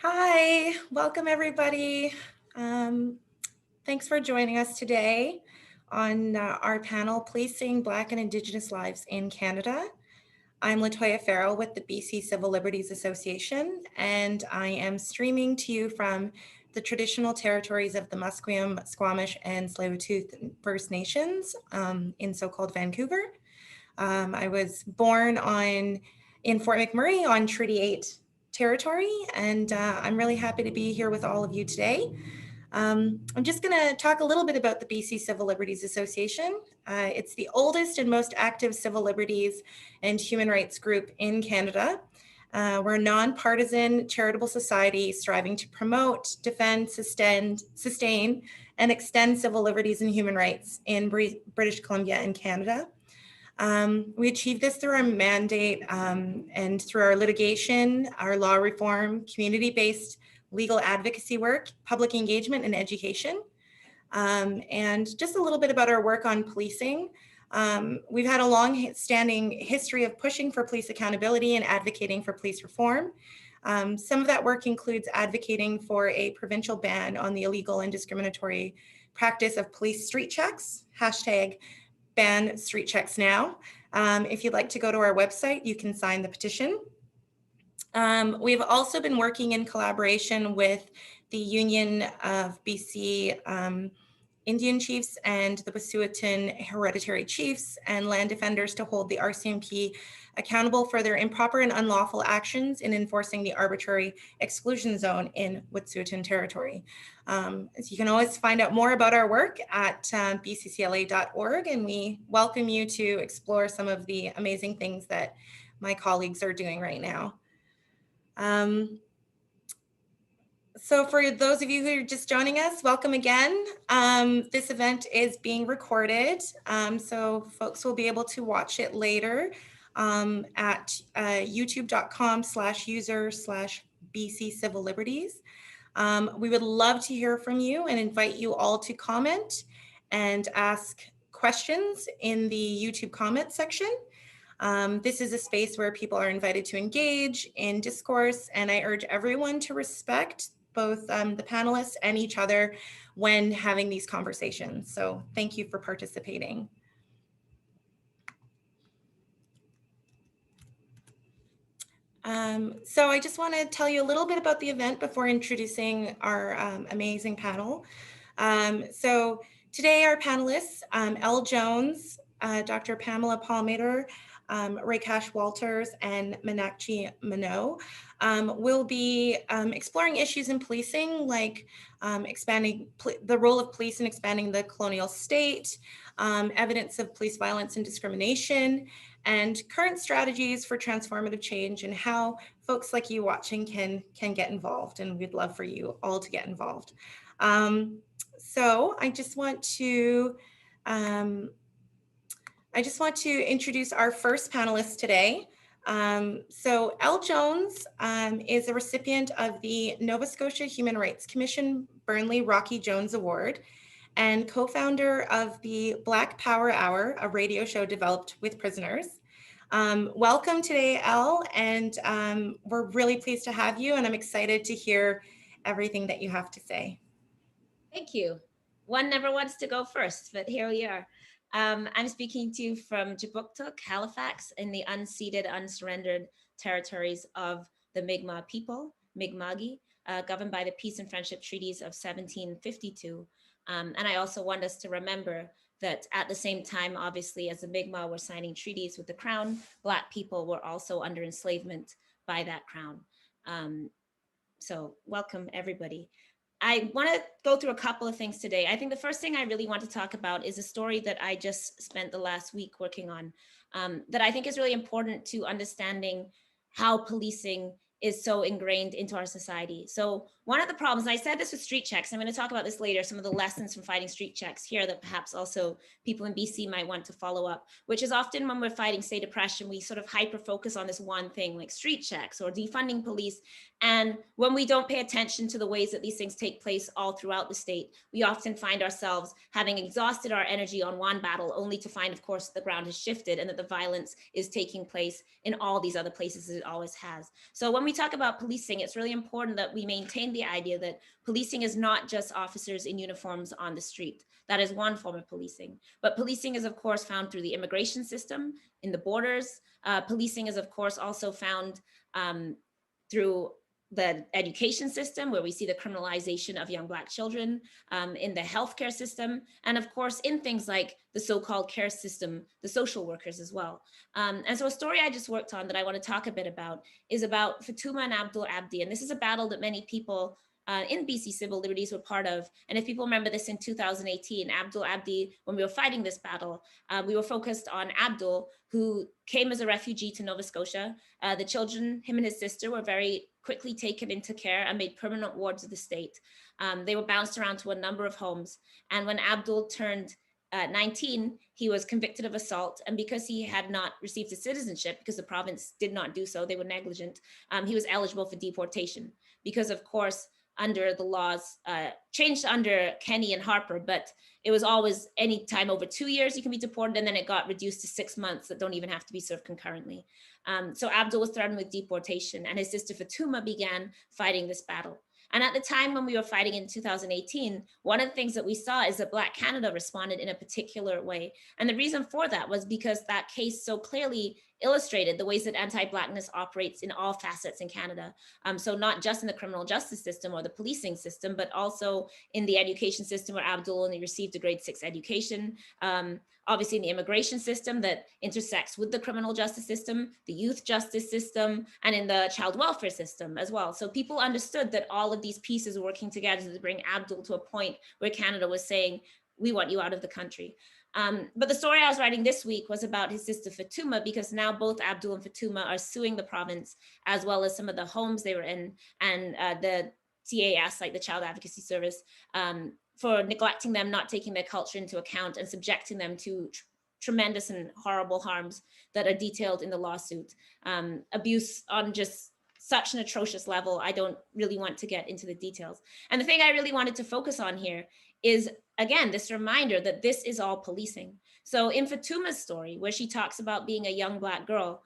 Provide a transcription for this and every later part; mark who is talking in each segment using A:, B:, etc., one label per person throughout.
A: Hi, welcome everybody. Thanks for joining us today on our panel, Policing Black and Indigenous Lives in Canada. I'm Latoya Farrell with the BC Civil Liberties Association, and I am streaming to you from the traditional territories of the Musqueam, Squamish, and Tsleil-Waututh First Nations in so-called Vancouver. I was born in Fort McMurray on Treaty 8 territory, and I'm really happy to be here with all of you today. I'm just going to talk a little bit about the BC Civil Liberties Association. It's the oldest and most active civil liberties and human rights group in Canada. We're a nonpartisan charitable society striving to promote, defend, sustain, and extend civil liberties and human rights in British Columbia and Canada. We achieve this through our mandate and through our litigation, our law reform, community-based legal advocacy work, public engagement, and education. And just a little bit about our work on policing. We've had a long-standing history of pushing for police accountability and advocating for police reform. Some of that work includes advocating for a provincial ban on the illegal and discriminatory practice of police street checks, #ban street checks now. If you'd like to go to our website, you can sign the petition. We've also been working in collaboration with the Union of BC Indian Chiefs and the Wet'suwet'en Hereditary Chiefs and land defenders to hold the Rcmp accountable for their improper and unlawful actions in enforcing the arbitrary exclusion zone in Wet'suwet'en territory. So you can always find out more about our work at bccla.org, and we welcome you to explore some of the amazing things that my colleagues are doing right now. So for those of you who are just joining us, welcome again. This event is being recorded, so folks will be able to watch it later at youtube.com/user/BC Civil Liberties. We would love to hear from you and invite you all to comment and ask questions in the YouTube comment section. This is a space where people are invited to engage in discourse, and I urge everyone to respect both the panelists and each other when having these conversations. So thank you for participating. So I just want to tell you a little bit about the event before introducing our amazing panel. So today our panelists, Elle Jones, Dr. Pamela Palmater, Reikash Walters, and Meenakshi Mano will be exploring issues in policing, like expanding the role of police in expanding the colonial state, evidence of police violence and discrimination, and current strategies for transformative change and how folks like you watching can get involved. And we'd love for you all to get involved. So I just want to introduce our first panelist today. So Elle Jones is a recipient of the Nova Scotia Human Rights Commission Burnley Rocky Jones Award and co-founder of the Black Power Hour, a radio show developed with prisoners. Welcome today, Elle, and we're really pleased to have you, and I'm excited to hear everything that you have to say.
B: Thank you. One never wants to go first, but here we are. I'm speaking to you from Jabuktuk, Halifax, in the unceded, unsurrendered territories of the Mi'kmaq people, Mi'kmaqi, governed by the Peace and Friendship Treaties of 1752. And I also want us to remember that at the same time, obviously, as the Mi'kmaq were signing treaties with the Crown, Black people were also under enslavement by that Crown. So welcome, everybody. I want to go through a couple of things today. I think the first thing I really want to talk about is a story that I just spent the last week working on that I think is really important to understanding how policing is so ingrained into our society. So one of the problems, and I said this with street checks, I'm going to talk about this later, some of the lessons from fighting street checks here that perhaps also people in BC might want to follow up, which is often when we're fighting state oppression, we sort of hyper focus on this one thing like street checks or defunding police. And when we don't pay attention to the ways that these things take place all throughout the state, we often find ourselves having exhausted our energy on one battle, only to find, of course, the ground has shifted and that the violence is taking place in all these other places as it always has. So when we talk about policing, it's really important that we maintain the idea that policing is not just officers in uniforms on the street. That is one form of policing. But policing is, of course, found through the immigration system, in the borders. Policing is, of course, also found through the education system, where we see the criminalization of young Black children, in the healthcare system, and of course in things like the so-called care system, the social workers as well. And so a story I just worked on that I want to talk a bit about is about Fatuma and Abdul Abdi. And this is a battle that many people in BC Civil Liberties were part of. And if people remember this in 2018, Abdul Abdi, when we were fighting this battle, we were focused on Abdul, who came as a refugee to Nova Scotia. The children, him and his sister, were very quickly taken into care and made permanent wards of the state. They were bounced around to a number of homes. And when Abdul turned 19, he was convicted of assault. And because he had not received his citizenship, because the province did not do so, they were negligent, he was eligible for deportation. Because of course, under the laws, changed under Kenny and Harper, but it was always any time over 2 years you can be deported, and then it got reduced to 6 months that don't even have to be served concurrently. So Abdul was threatened with deportation, and his sister Fatuma began fighting this battle. And at the time when we were fighting in 2018, one of the things that we saw is that Black Canada responded in a particular way. And the reason for that was because that case so clearly illustrated the ways that anti-Blackness operates in all facets in Canada. So not just in the criminal justice system or the policing system, but also in the education system, where Abdul only received a grade 6 education. Obviously in the immigration system that intersects with the criminal justice system, the youth justice system, and in the child welfare system as well. So people understood that all of these pieces were working together to bring Abdul to a point where Canada was saying, we want you out of the country. But the story I was writing this week was about his sister Fatuma, because now both Abdul and Fatuma are suing the province, as well as some of the homes they were in, and the CAS, like the Child Advocacy Service, for neglecting them, not taking their culture into account, and subjecting them to tremendous and horrible harms that are detailed in the lawsuit. Abuse on just such an atrocious level, I don't really want to get into the details. And the thing I really wanted to focus on here is, again, this reminder that this is all policing. So in Fatuma's story, where she talks about being a young Black girl,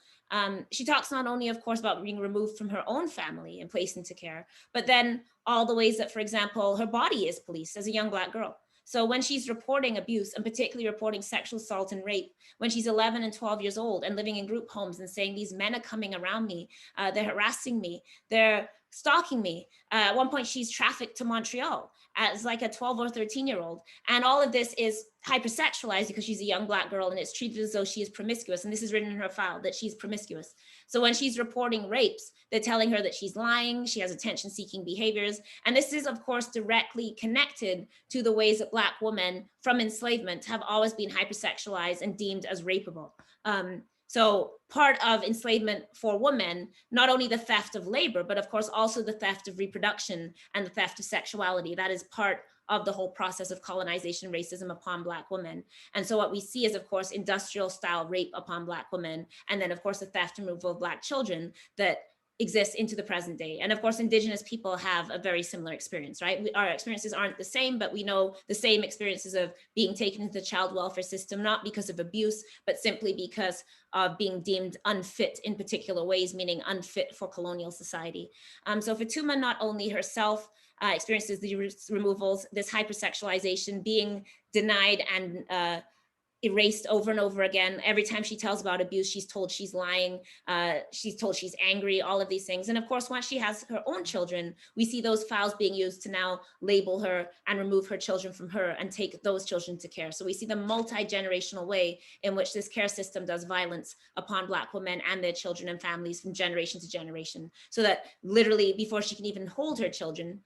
B: she talks not only, of course, about being removed from her own family and placed into care, but then all the ways that, for example, her body is policed as a young Black girl. So when she's reporting abuse, and particularly reporting sexual assault and rape, when she's 11 and 12 years old and living in group homes and saying, these men are coming around me, they're harassing me, they're stalking me. At one point, she's trafficked to Montreal as like a 12 or 13-year-old. And all of this is hypersexualized because she's a young Black girl, and it's treated as though she is promiscuous. And this is written in her file, that she's promiscuous. So when she's reporting rapes, they're telling her that she's lying, she has attention-seeking behaviors. And this is, of course, directly connected to the ways that Black women from enslavement have always been hypersexualized and deemed as rapeable. So part of enslavement for women, not only the theft of labor, but of course also the theft of reproduction and the theft of sexuality. That is part of the whole process of colonization racism upon Black women. And so what we see is, of course, industrial style rape upon Black women, and then of course the theft and removal of Black children that exists into the present day. And of course, Indigenous people have a very similar experience, right? Our experiences aren't the same, but we know the same experiences of being taken into the child welfare system, not because of abuse, but simply because of being deemed unfit in particular ways, meaning unfit for colonial society. So Fatuma not only herself experiences the removals, this hypersexualization, being denied and erased over and over again. Every time she tells about abuse, she's told she's lying, she's told she's angry, all of these things. And of course, once she has her own children, we see those files being used to now label her and remove her children from her and take those children to care. So we see the multi-generational way in which this care system does violence upon Black women and their children and families from generation to generation. So that literally before she can even hold her children,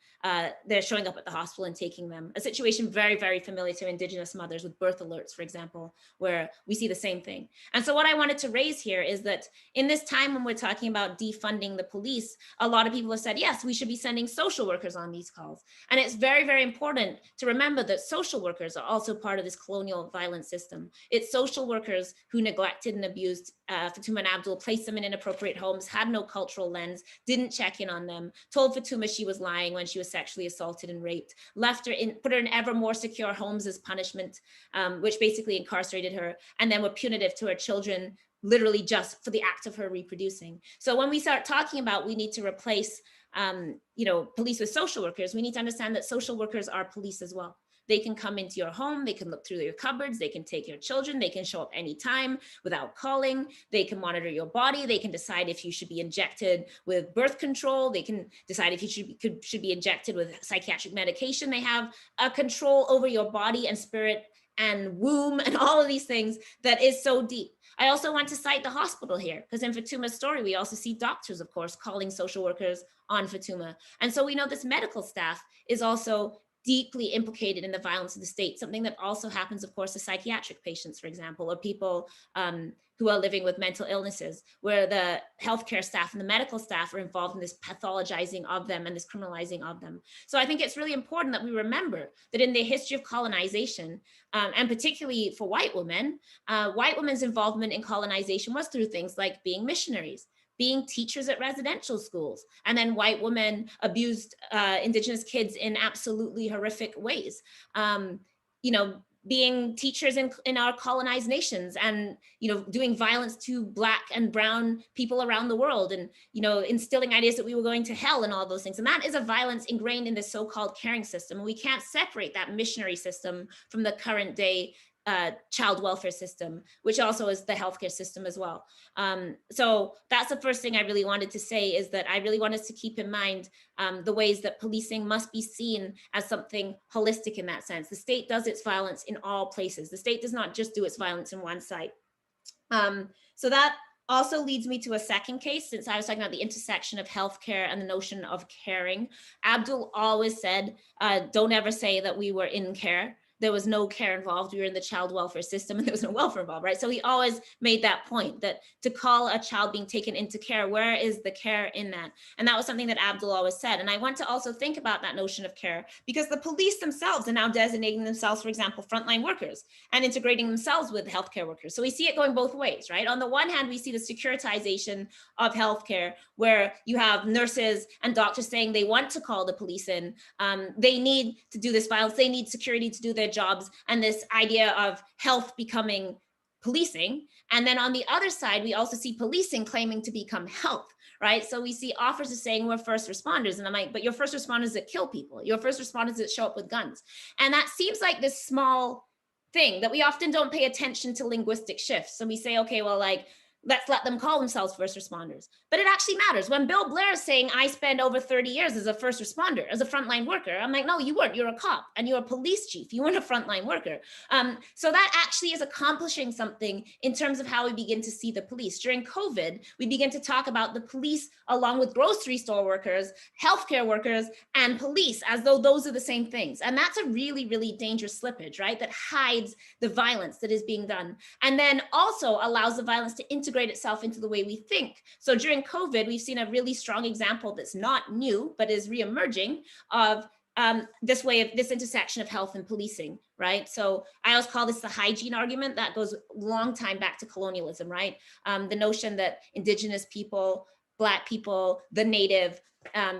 B: they're showing up at the hospital and taking them. A situation very, very familiar to Indigenous mothers with birth alerts, for example, example, where we see the same thing. And so what I wanted to raise here is that in this time when we're talking about defunding the police, a lot of people have said, yes, we should be sending social workers on these calls. And it's very, very important to remember that social workers are also part of this colonial violence system. It's social workers who neglected and abused Fatuma and Abdul, placed them in inappropriate homes, had no cultural lens, didn't check in on them, told Fatuma she was lying when she was sexually assaulted and raped, left her in, put her in ever more secure homes as punishment, which basically incarcerated her, and then were punitive to her children, literally just for the act of her reproducing. So when we start talking about we need to replace police with social workers, we need to understand that social workers are police as well. They can come into your home, they can look through your cupboards, they can take your children, they can show up anytime without calling, they can monitor your body, they can decide if you should be injected with birth control, they can decide if you should be injected with psychiatric medication. They have a control over your body and spirit and womb and all of these things that is so deep. I also want to cite the hospital here, because in Fatuma's story, we also see doctors, of course, calling social workers on Fatuma. And so we know this medical staff is also deeply implicated in the violence of the state, something that also happens, of course, to psychiatric patients, for example, or people who are living with mental illnesses, where the healthcare staff and the medical staff are involved in this pathologizing of them and this criminalizing of them. So I think it's really important that we remember that in the history of colonization, and particularly for white women's involvement in colonization was through things like being missionaries, being teachers at residential schools, and then white women abused Indigenous kids in absolutely horrific ways. Being teachers in our colonized nations, and doing violence to Black and brown people around the world, and instilling ideas that we were going to hell and all those things. And that is a violence ingrained in the so-called caring system. And we can't separate that missionary system from the current day child welfare system, which also is the healthcare system as well. So that's the first thing I really wanted to say, is that I really want us to keep in mind the ways that policing must be seen as something holistic in that sense. The state does its violence in all places. The state does not just do its violence in one site. So that also leads me to a second case, since I was talking about the intersection of healthcare and the notion of caring. Abdul always said, don't ever say that we were in care. There was no care involved. We were in the child welfare system and there was no welfare involved, right? So he always made that point, that to call a child being taken into care, where is the care in that? And that was something that Abdul always said. And I want to also think about that notion of care, because the police themselves are now designating themselves, for example, frontline workers, and integrating themselves with healthcare workers. So we see it going both ways, right? On the one hand, we see the securitization of healthcare, where you have nurses and doctors saying they want to call the police in. They need to do this violence. They need security to do their jobs, and this idea of health becoming policing. And then on the other side, we also see policing claiming to become health, right? So we see officers saying we're first responders, and I'm like, but you're first responders that kill people. You're first responders that show up with guns. And that seems like this small thing that we often don't pay attention to linguistic shifts. So we say, okay, well, like, let's let them call themselves first responders. But it actually matters. When Bill Blair is saying, I spent over 30 years as a first responder, as a frontline worker, I'm like, no, you weren't. You're a cop and you're a police chief. You weren't a frontline worker. So that actually is accomplishing something in terms of how we begin to see the police. During COVID, we begin to talk about the police along with grocery store workers, healthcare workers, and police, as though those are the same things. And that's a really, really dangerous slippage, right? That hides the violence that is being done. And then also allows the violence to integrate itself into the way we think. So during COVID, we've seen a really strong example that's not new, but is reemerging, of this intersection of health and policing, right? So I always call this the hygiene argument that goes a long time back to colonialism, right? The notion that Indigenous people, Black people, the native,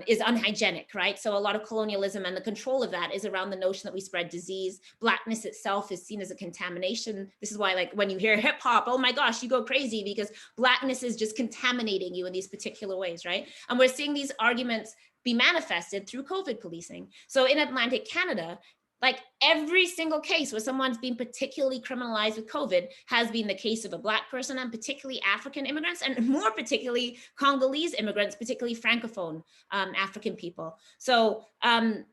B: is unhygienic, right? So a lot of colonialism and the control of that is around the notion that we spread disease. Blackness itself is seen as a contamination. This is why, like, when you hear hip hop, oh my gosh, you go crazy, because Blackness is just contaminating you in these particular ways, right? And we're seeing these arguments be manifested through COVID policing. So in Atlantic Canada, like, every single case where someone's been particularly criminalized with COVID has been the case of a Black person, and particularly African immigrants, and more particularly Congolese immigrants, particularly Francophone African people. So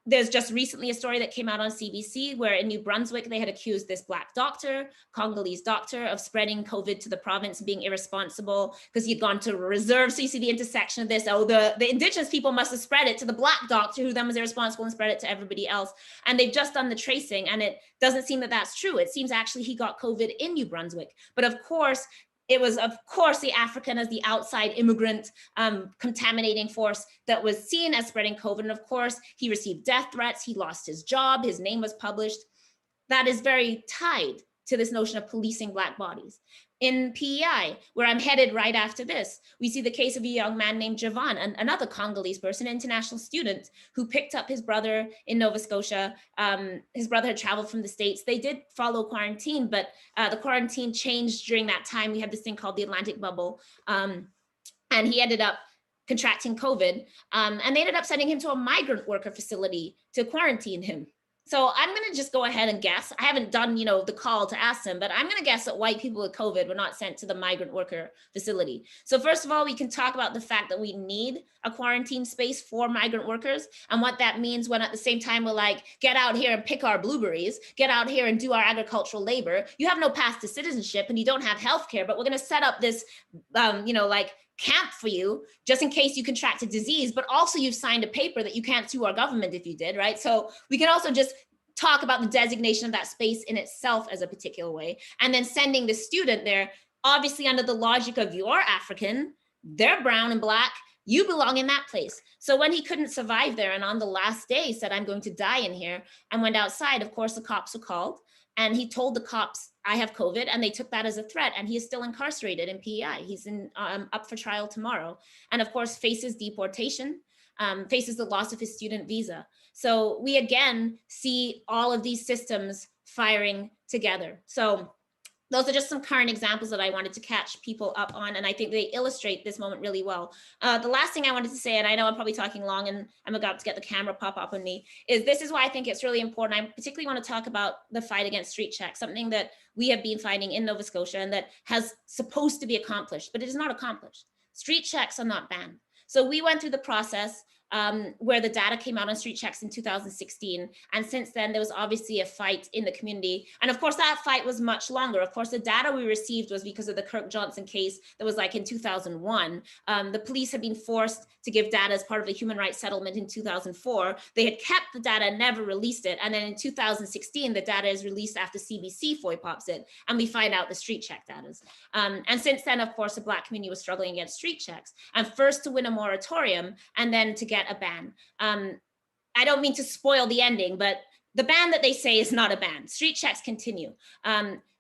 B: there's just recently a story that came out on CBC where in New Brunswick, they had accused this Black doctor, Congolese doctor, of spreading COVID to the province, being irresponsible because he'd gone to a reserve. So you see the intersection of this. Oh, the Indigenous people must have spread it to the Black doctor, who then was irresponsible and spread it to everybody else. And they've just done the trace tracing, and it doesn't seem that that's true. It seems actually he got COVID in New Brunswick. But of course, it was, of course, the African as the outside immigrant contaminating force that was seen as spreading COVID. And of course, he received death threats. He lost his job. His name was published. That is very tied to this notion of policing Black bodies. In PEI, where I'm headed right after this, we see the case of a young man named Javan, another Congolese person, an international student, who picked up his brother in Nova Scotia. His brother had traveled from the States. They did follow quarantine, but the quarantine changed during that time. We had this thing called the Atlantic bubble, and he ended up contracting COVID, and they ended up sending him to a migrant worker facility to quarantine him. So I'm going to just go ahead and guess. I haven't done, the call to ask them, but I'm going to guess that white people with COVID were not sent to the migrant worker facility. So first of all, we can talk about the fact that we need a quarantine space for migrant workers and what that means when at the same time we're like, get out here and pick our blueberries, get out here and do our agricultural labor. You have no path to citizenship and you don't have healthcare, but we're going to set up this, camp for you just in case you contract a disease, but also you've signed a paper that you can't sue our government if you did, right? So we can also just talk about the designation of that space in itself as a particular way, and then sending the student there, obviously under the logic of you're African, they're brown and Black, you belong in that place. So when he couldn't survive there and on the last day said, I'm going to die in here, and went outside, of course the cops were called. And he told the cops, I have COVID, and they took that as a threat. And he is still incarcerated in PEI. He's up for trial tomorrow. And of course, faces deportation, faces the loss of his student visa. So we again see all of these systems firing together. So those are just some current examples that I wanted to catch people up on, and I think they illustrate this moment really well. The last thing I wanted to say, and I know I'm probably talking long and I'm about to get the camera pop up on me, is this is why I think it's really important. I particularly want to talk about the fight against street checks, something that we have been fighting in Nova Scotia and that has supposed to be accomplished, but it is not accomplished. Street checks are not banned. So we went through the process where the data came out on street checks in 2016. And since then, there was obviously a fight in the community. And of course, that fight was much longer. Of course, the data we received was because of the Kirk Johnson case that was like in 2001. The police had been forced to give data as part of a human rights settlement in 2004. They had kept the data and never released it. And then in 2016, the data is released after CBC FOI pops it, and we find out the street check data. And since then, of course, the Black community was struggling against street checks, and first to win a moratorium and then to get a ban. I don't mean to spoil the ending, but the ban that they say is not a ban. Street checks continue.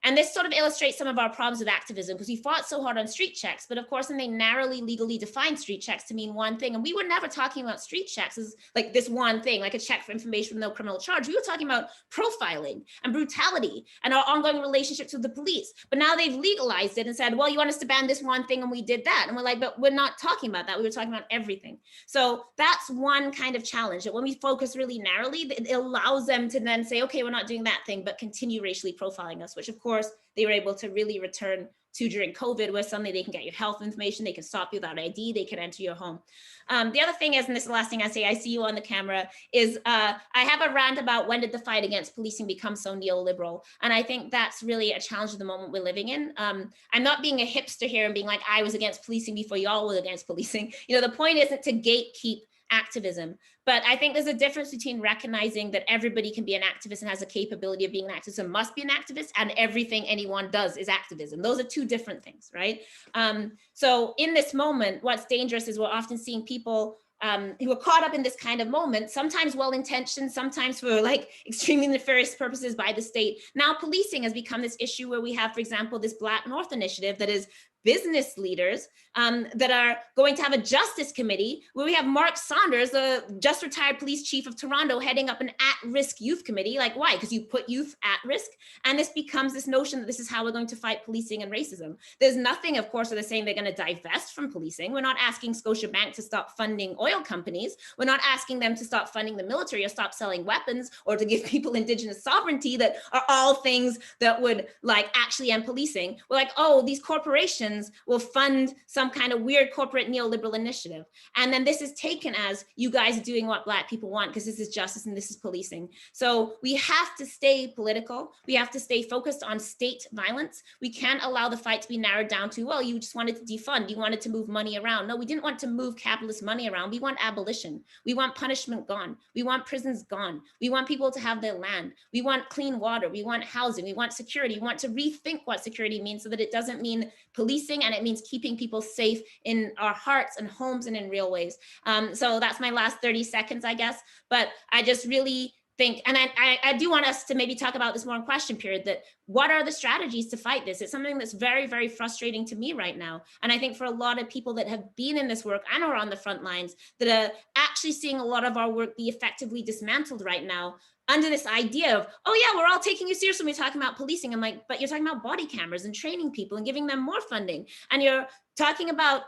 B: And this sort of illustrates some of our problems with activism, because we fought so hard on street checks, but of course, then they narrowly legally defined street checks to mean one thing. And we were never talking about street checks as like this one thing, like a check for information with no criminal charge. We were talking about profiling and brutality and our ongoing relationships with the police. But now they've legalized it and said, well, you want us to ban this one thing, and we did that. And we're like, but we're not talking about that. We were talking about everything. So that's one kind of challenge, that when we focus really narrowly, it allows them to then say, okay, we're not doing that thing, but continue racially profiling us, which of course, they were able to really return to during COVID, where suddenly they can get your health information, they can stop you without ID, they can enter your home. The other thing is, and this is the last thing I say, I see you on the camera, is I have a rant about when did the fight against policing become so neoliberal? And I think that's really a challenge of the moment we're living in. I'm not being a hipster here and being like, I was against policing before y'all were against policing. The point isn't to gatekeep activism, but I think there's a difference between recognizing that everybody can be an activist and has a capability of being an activist and must be an activist, and everything anyone does is activism. Those are two different things, right? So in this moment, what's dangerous is we're often seeing people who are caught up in this kind of moment, sometimes well-intentioned, sometimes for like extremely nefarious purposes by the state. Now policing has become this issue where we have, for example, this Black North initiative that is business leaders that are going to have a justice committee where we have Mark Saunders, the just retired police chief of Toronto, heading up an at-risk youth committee. Like, why? Because you put youth at risk. And this becomes this notion that this is how we're going to fight policing and racism. There's nothing, of course, where they're saying they're going to divest from policing. We're not asking Scotiabank to stop funding oil companies. We're not asking them to stop funding the military or stop selling weapons or to give people Indigenous sovereignty, that are all things that would like actually end policing. We're like, oh, these corporations corporations will fund some kind of weird corporate neoliberal initiative. And then this is taken as you guys doing what Black people want because this is justice and this is policing. So we have to stay political. We have to stay focused on state violence. We can't allow the fight to be narrowed down to, well, you just wanted to defund, you wanted to move money around. No, we didn't want to move capitalist money around. We want abolition. We want punishment gone. We want prisons gone. We want people to have their land. We want clean water. We want housing. We want security. We want to rethink what security means so that it doesn't mean policing, and it means keeping people safe in our hearts and homes and in real ways. So that's my last 30 seconds, I guess. But I just really think, and I do want us to maybe talk about this more in question period, that what are the strategies to fight this? It's something that's very, very frustrating to me right now. And I think for a lot of people that have been in this work and are on the front lines, that are actually seeing a lot of our work be effectively dismantled right now under this idea of, oh yeah, we're all taking you seriously when we're talking about policing. I'm like, but you're talking about body cameras and training people and giving them more funding. And you're talking about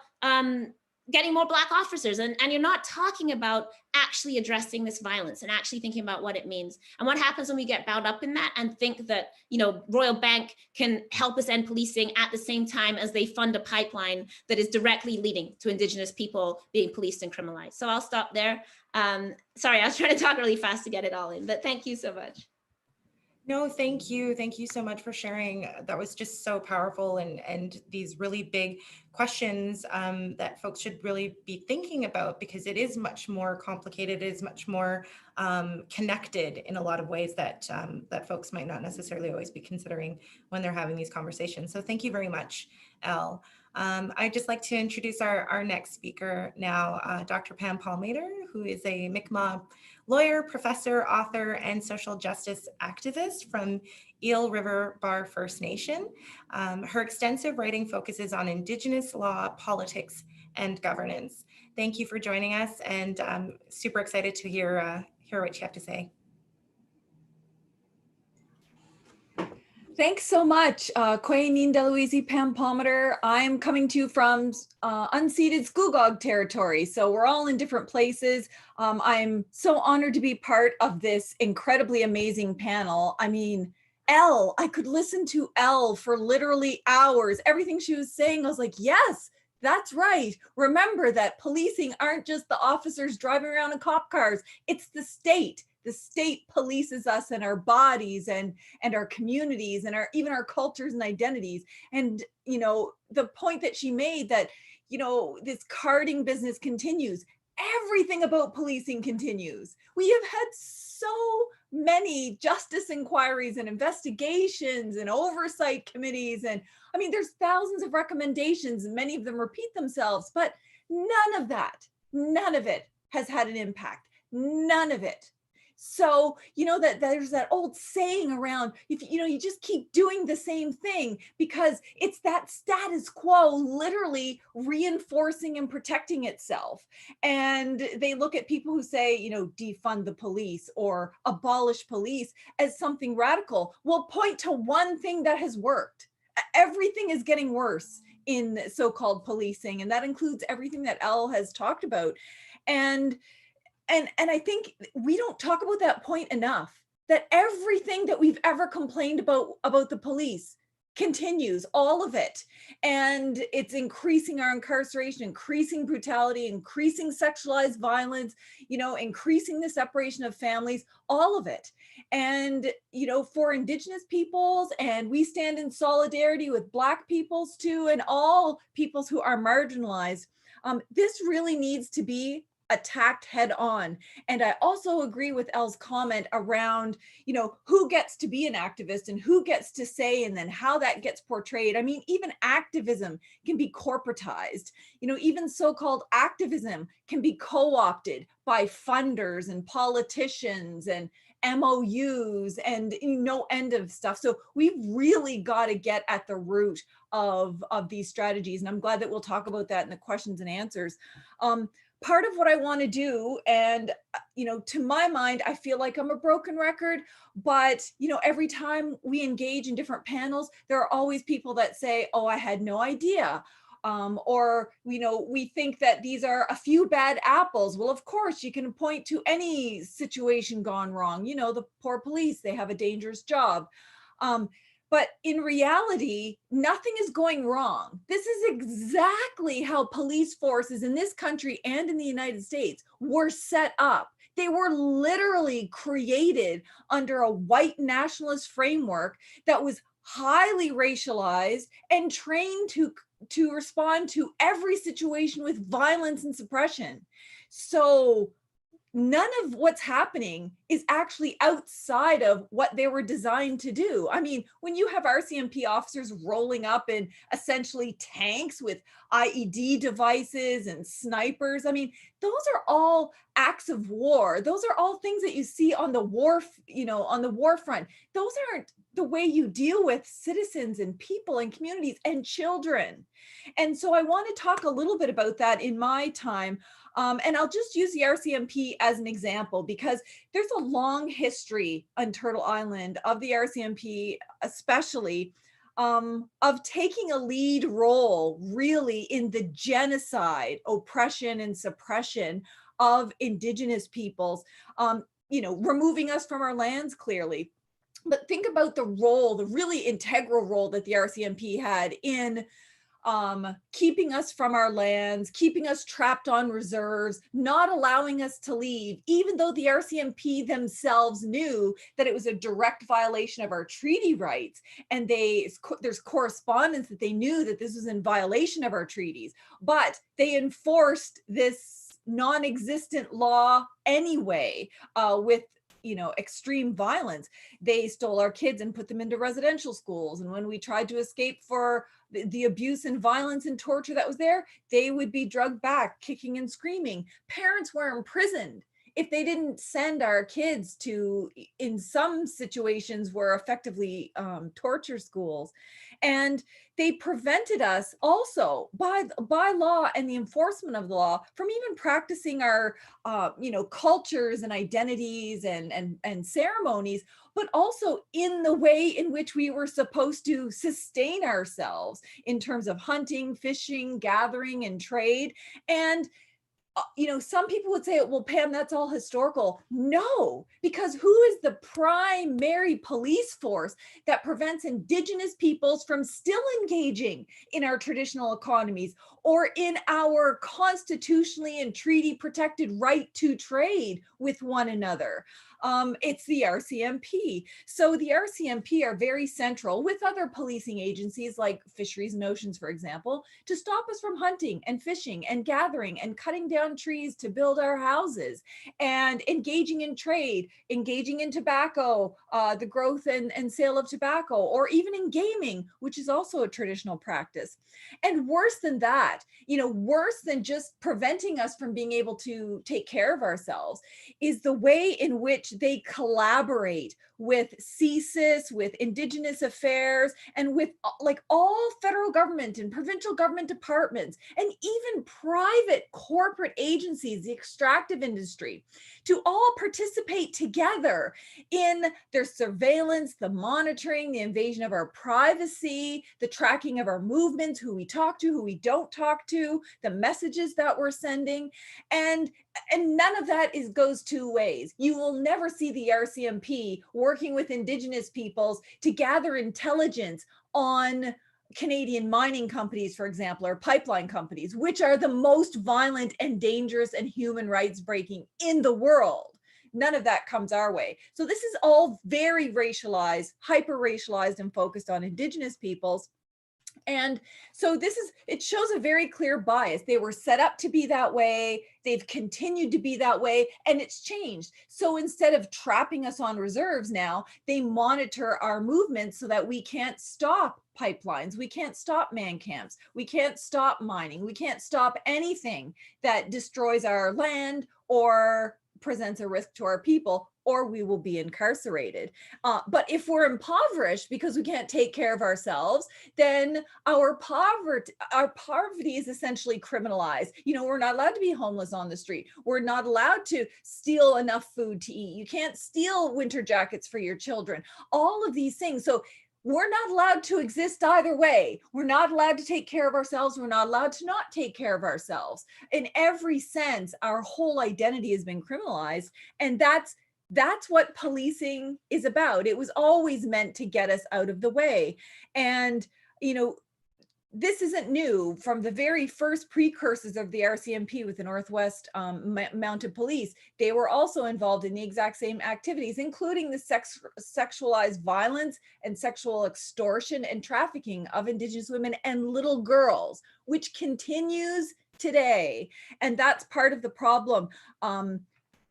B: getting more Black officers, and you're not talking about actually addressing this violence and actually thinking about what it means. And what happens when we get bound up in that and think that, you know, Royal Bank can help us end policing at the same time as they fund a pipeline that is directly leading to Indigenous people being policed and criminalized. So I'll stop there. Sorry, I was trying to talk really fast to get it all in, but thank you so much.
A: No, thank you. Thank you so much for sharing. That was just so powerful, and these really big questions that folks should really be thinking about, because it is much more complicated. It is much more connected in a lot of ways that that folks might not necessarily always be considering when they're having these conversations. So thank you very much, Elle. I'd just like to introduce our next speaker now, Dr. Pam Paul Mader, who is a Mi'kmaq lawyer, professor, author, and social justice activist from Eel River Bar First Nation. Her extensive writing focuses on Indigenous law, politics, and governance. Thank you for joining us, and I'm super excited to hear what you have to say.
C: Thanks so much, Kwei Nindaluizi Pam Palmater. I'm coming to you from unceded Scugog territory, so we're all in different places. I'm so honored to be part of this incredibly amazing panel. I mean, Elle, I could listen to Elle for literally hours. Everything she was saying, I was like, yes, that's right. Remember that policing aren't just the officers driving around in cop cars, it's the state. The state polices us and our bodies and our communities and even our cultures and identities. And, you know, the point that she made that, you know, this carding business continues. Everything about policing continues. We have had so many justice inquiries and investigations and oversight committees. And I mean, there's thousands of recommendations, many of them repeat themselves, but none of it has had an impact. None of it. So, you know, that there's that old saying around, if you know, you just keep doing the same thing because it's that status quo literally reinforcing and protecting itself. And they look at people who say, you know, defund the police or abolish police as something radical. Well, point to one thing that has worked. Everything is getting worse in so-called policing, and that includes everything that Elle has talked about. And I think we don't talk about that point enough, that everything that we've ever complained about the police continues, all of it. And it's increasing our incarceration, increasing brutality, increasing sexualized violence, you know, increasing the separation of families, all of it. And, you know, for Indigenous peoples, and we stand in solidarity with Black peoples too, and all peoples who are marginalized, this really needs to be attacked head on. And I also agree with Elle's comment around, you know, who gets to be an activist and who gets to say, and then how that gets portrayed. I mean, even activism can be corporatized. You know, even so-called activism can be co-opted by funders and politicians and MOUs and no end of stuff. So we've really got to get at the root of these strategies. And I'm glad that we'll talk about that in the questions and answers. Part of what I want to do, and, you know, to my mind, I feel like I'm a broken record, but, you know, every time we engage in different panels, there are always people that say, oh, I had no idea. Or, you know, we think that these are a few bad apples. Well, of course, you can point to any situation gone wrong. You know, the poor police, they have a dangerous job. But in reality, nothing is going wrong. This is exactly how police forces in this country and in the United States were set up. They were literally created under a white nationalist framework that was highly racialized and trained to respond to every situation with violence and suppression. So none of what's happening is actually outside of what they were designed to do. I mean, when you have Rcmp officers rolling up in essentially tanks with IED devices and snipers, I mean, those are all acts of war. Those are all things that you see on the war, on the war front. Those aren't the way you deal with citizens and people and communities and children. And so I want to talk a little bit about that in my time. And I'll just use the Rcmp as an example because there's a long history on Turtle Island of the Rcmp, especially of taking a lead role really in the genocide, oppression, and suppression of Indigenous peoples, removing us from our lands clearly. But think about the role, the really integral role that the Rcmp had in keeping us from our lands, keeping us trapped on reserves, not allowing us to leave, even though the Rcmp themselves knew that it was a direct violation of our treaty rights. And there's correspondence that they knew that this was in violation of our treaties, but they enforced this non-existent law anyway, with extreme violence. They stole our kids and put them into residential schools. And when we tried to escape for the abuse and violence and torture that was there, they would be drugged back, kicking and screaming. Parents were imprisoned if they didn't send our kids to, in some situations, were effectively torture schools. And they prevented us also by law and the enforcement of the law from even practicing our cultures and identities and ceremonies, but also in the way in which we were supposed to sustain ourselves in terms of hunting, fishing, gathering, and trade. And some people would say, well, Pam, that's all historical. No, because who is the primary police force that prevents Indigenous peoples from still engaging in our traditional economies or in our constitutionally and treaty protected right to trade with one another? It's the Rcmp. So the Rcmp are very central with other policing agencies like Fisheries and Oceans, for example, to stop us from hunting and fishing and gathering and cutting down trees to build our houses and engaging in trade, engaging in tobacco, the growth and sale of tobacco, or even in gaming, which is also a traditional practice. And worse than that, worse than just preventing us from being able to take care of ourselves is the way in which they collaborate with CSIS, with Indigenous Affairs, and with all federal government and provincial government departments, and even private corporate agencies, the extractive industry, to all participate together in their surveillance, the monitoring, the invasion of our privacy, the tracking of our movements, who we talk to, who we don't talk to, the messages that we're sending. And none of that goes two ways. You will never see the Rcmp working with Indigenous peoples to gather intelligence on Canadian mining companies, for example, or pipeline companies, which are the most violent and dangerous and human rights breaking in the world. None of that comes our way. So this is all very racialized, hyper-racialized, and focused on Indigenous peoples. And so it shows a very clear bias. They were set up to be that way. They've continued to be that way, and it's changed. So instead of trapping us on reserves now, they monitor our movements so that we can't stop pipelines. We can't stop man camps. We can't stop mining. We can't stop anything that destroys our land or presents a risk to our people, or we will be incarcerated. But if we're impoverished because we can't take care of ourselves, then our poverty is essentially criminalized. We're not allowed to be homeless on the street. We're not allowed to steal enough food to eat. You can't steal winter jackets for your children. All of these things. So we're not allowed to exist either way. We're not allowed to take care of ourselves. We're not allowed to not take care of ourselves. In every sense, our whole identity has been criminalized. And that's that's what policing is about. It was always meant to get us out of the way. And, you know, this isn't new. From the very first precursors of the RCMP with the Northwest Mounted Police, they were also involved in the exact same activities, including the sexualized violence and sexual extortion and trafficking of Indigenous women and little girls, which continues today. And that's part of the problem.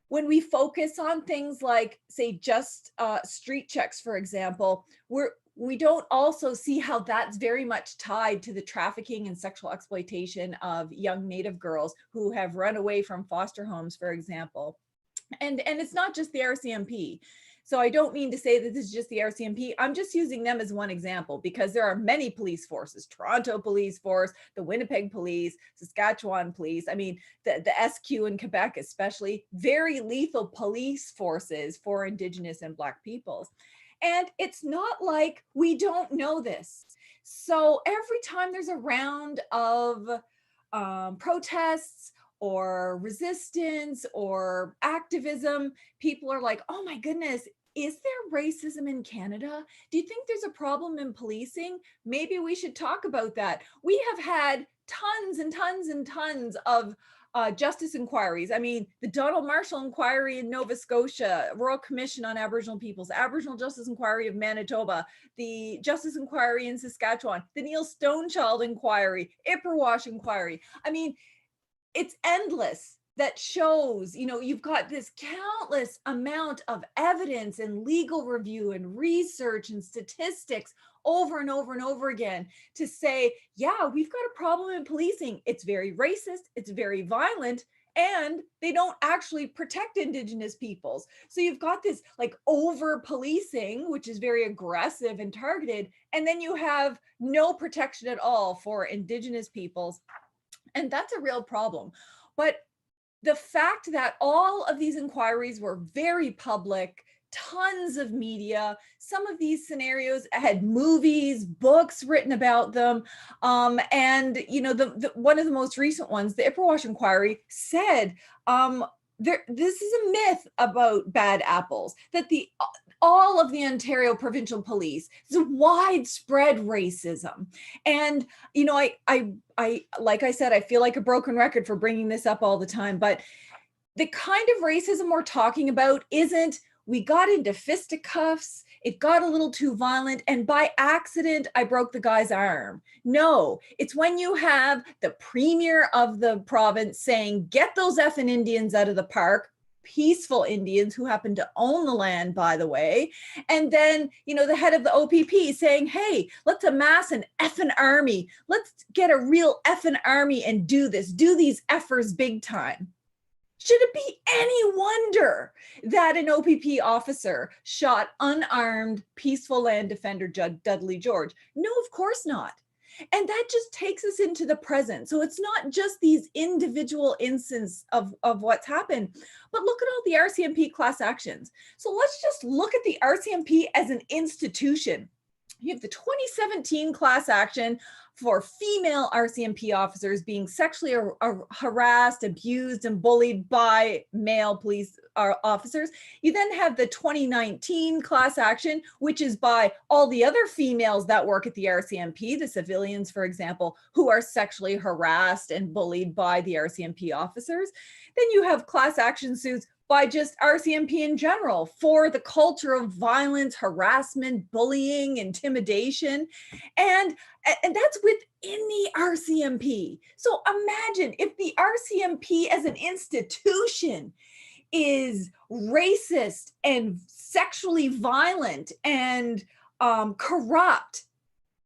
C: When we focus on things like, say, just street checks, for example, we don't also see how that's very much tied to the trafficking and sexual exploitation of young Native girls who have run away from foster homes, for example. And it's not just the RCMP. So I don't mean to say that this is just the RCMP. I'm just using them as one example because there are many police forces: Toronto Police Force, the Winnipeg Police, Saskatchewan Police. I mean, the SQ in Quebec, especially, very lethal police forces for Indigenous and Black peoples. And it's not like we don't know this. So every time there's a round of protests or resistance or activism, people are like, oh my goodness, is there racism in Canada? Do you think there's a problem in policing? Maybe we should talk about that. We have had tons and tons and tons of justice inquiries. I mean, the Donald Marshall inquiry in Nova Scotia, Royal Commission on Aboriginal Peoples, Aboriginal Justice Inquiry of Manitoba, the Justice Inquiry in Saskatchewan, the Neil Stonechild inquiry, Ipperwash inquiry. I mean, it's endless. That shows, you know, you've got this countless amount of evidence and legal review and research and statistics over and over and over again to say, yeah, we've got a problem in policing. It's very racist, it's very violent, and they don't actually protect Indigenous peoples. So you've got this like over policing, which is very aggressive and targeted, and then you have no protection at all for Indigenous peoples. And that's a real problem. But the fact that all of these inquiries were very public, tons of media, some of these scenarios had movies, books written about them. And, you know, the one of the most recent ones, the Ipperwash inquiry, said, this is a myth about bad apples, that all of the Ontario Provincial Police is widespread racism. And, you know, I like I said, I feel like a broken record for bringing this up all the time, but the kind of racism we're talking about isn't, we got into fisticuffs, it got a little too violent, and by accident, I broke the guy's arm. No, it's when you have the premier of the province saying, get those effing Indians out of the park, peaceful Indians who happen to own the land, by the way. And then, you know, the head of the OPP saying, hey, let's amass an effing army. Let's get a real effing army and do this, do these effers big time. Should it be any wonder that an OPP officer shot unarmed, peaceful land defender Dudley George? No, of course not. And that just takes us into the present. So it's not just these individual instances of what's happened, but look at all the RCMP class actions. So let's just look at the RCMP as an institution. You have the 2017 class action for female RCMP officers being sexually harassed, abused, and bullied by male police officers. You then have the 2019 class action, which is by all the other females that work at the RCMP, the civilians, for example, who are sexually harassed and bullied by the RCMP officers. Then you have class action suits by just RCMP in general for the culture of violence, harassment, bullying, intimidation. And that's within the RCMP. So imagine if the RCMP as an institution is racist and sexually violent and corrupt,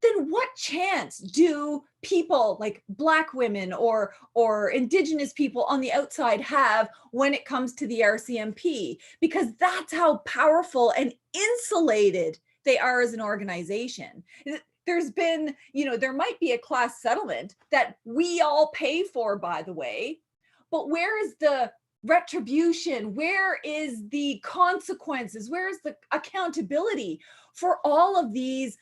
C: then what chance do people like Black women or Indigenous people on the outside have when it comes to the RCMP? Because that's how powerful and insulated they are as an organization. There's been, you know, there might be a class settlement that we all pay for, by the way, but where is the retribution? Where is the consequences? Where is the accountability for all of these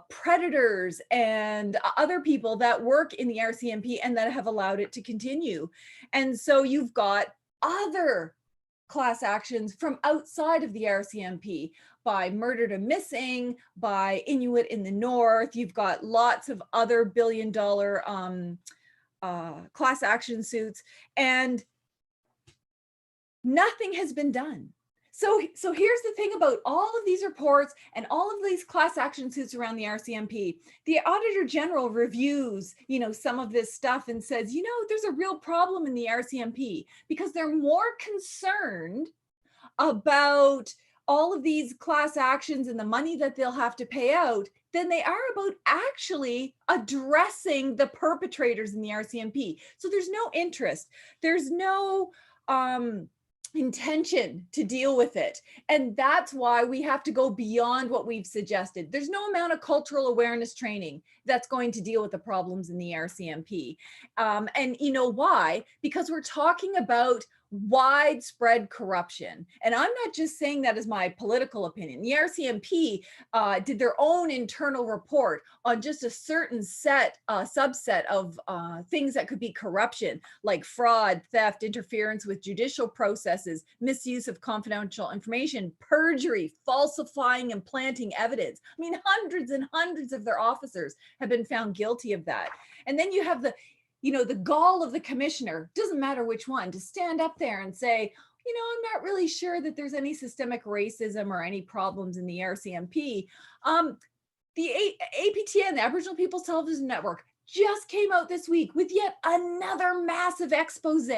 C: predators and other people that work in the RCMP and that have allowed it to continue? And so you've got other class actions from outside of the RCMP, by Murder to Missing, by Inuit in the North. You've got lots of other billion-dollar class action suits, and nothing has been done. So here's the thing about all of these reports and all of these class action suits around the RCMP. The Auditor General reviews, some of this stuff and says, there's a real problem in the RCMP because they're more concerned about all of these class actions and the money that they'll have to pay out than they are about actually addressing the perpetrators in the RCMP. So there's no interest. There's no intention to deal with it. And that's why we have to go beyond what we've suggested. There's no amount of cultural awareness training that's going to deal with the problems in the RCMP. And you know why? Because we're talking about widespread corruption. And I'm not just saying that as my political opinion. The RCMP did their own internal report on just a certain subset of things that could be corruption, like fraud, theft, interference with judicial processes, misuse of confidential information, perjury, falsifying and planting evidence. I mean, hundreds and hundreds of their officers have been found guilty of that. And then you have the gall of the commissioner, doesn't matter which one, to stand up there and say, I'm not really sure that there's any systemic racism or any problems in the RCMP. The APTN, the Aboriginal People's Television Network, just came out this week with yet another massive expose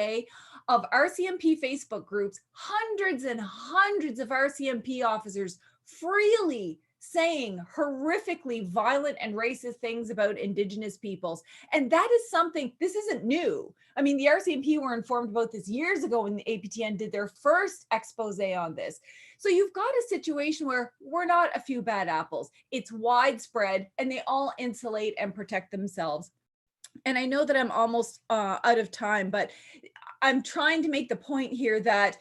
C: of RCMP Facebook groups, hundreds and hundreds of RCMP officers freely saying horrifically violent and racist things about Indigenous peoples. And that is something, this isn't new. I mean, the RCMP were informed about this years ago when the APTN did their first expose on this. So you've got a situation where we're not a few bad apples. It's widespread and they all insulate and protect themselves. And I know that I'm almost out of time, but I'm trying to make the point here that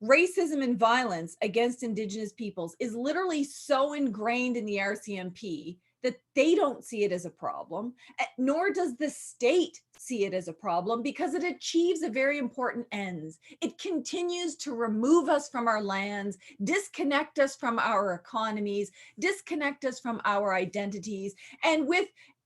C: racism and violence against Indigenous peoples is literally so ingrained in the RCMP that they don't see it as a problem, nor does the state see it as a problem, because it achieves a very important ends. It continues to remove us from our lands, disconnect us from our economies, disconnect us from our identities. And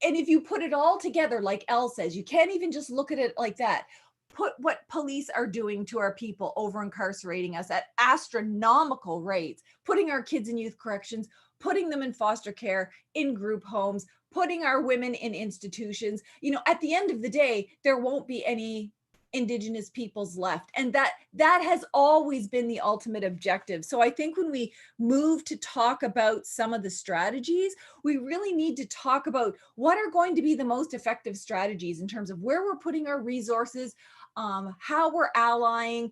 C: if you put it all together, like Elle says, you can't even just look at it like that. Put what police are doing to our people, over incarcerating us at astronomical rates, putting our kids in youth corrections, putting them in foster care, in group homes, putting our women in institutions. At the end of the day, there won't be any Indigenous peoples left. And that has always been the ultimate objective. So I think when we move to talk about some of the strategies, we really need to talk about what are going to be the most effective strategies in terms of where we're putting our resources, how we're allying,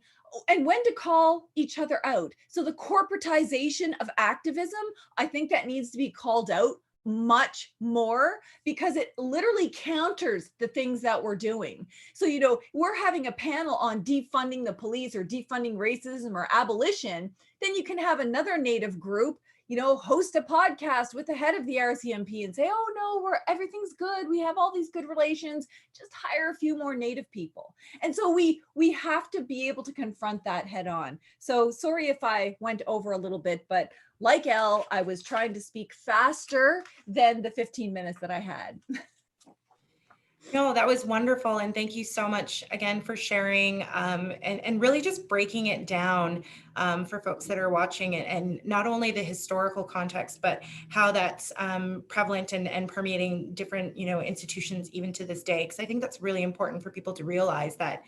C: and when to call each other out. So the corporatization of activism, I think that needs to be called out much more, because it literally counters the things that we're doing. So, we're having a panel on defunding the police or defunding racism or abolition. Then you can have another Native group, host a podcast with the head of the RCMP and say, oh no, everything's good. We have all these good relations, just hire a few more Native people. And so we have to be able to confront that head on. So sorry if I went over a little bit, but like Elle, I was trying to speak faster than the 15 minutes that I had.
A: No, that was wonderful. And thank you so much again for sharing and really just breaking it down for folks that are watching it, and not only the historical context, but how that's prevalent and permeating different, institutions even to this day. Because I think that's really important for people to realize that,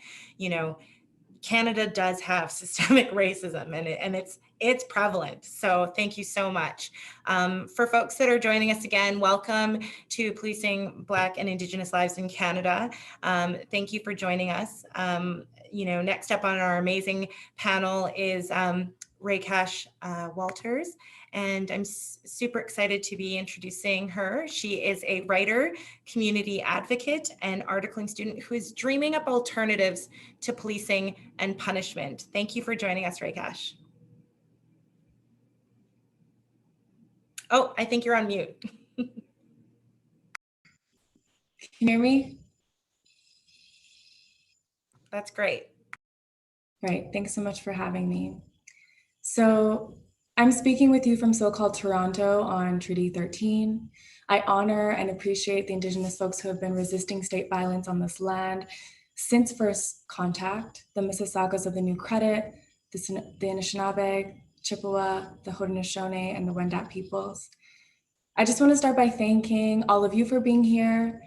A: Canada does have systemic racism, and it's prevalent. So thank you so much. For folks that are joining us again, welcome to Policing Black and Indigenous Lives in Canada. Thank you for joining us. Next up on our amazing panel is Reikash Walters, and I'm super excited to be introducing her. She is a writer, community advocate, and articling student who is dreaming up alternatives to policing and punishment. Thank you for joining us, Reikash. Oh, I think you're on mute.
D: Can you hear me?
A: That's great.
D: Right, thanks so much for having me. So I'm speaking with you from so-called Toronto on Treaty 13. I honor and appreciate the Indigenous folks who have been resisting state violence on this land since first contact, the Mississaugas of the New Credit, the Anishinaabe, Chippewa, the Haudenosaunee, and the Wendat peoples. I just want to start by thanking all of you for being here.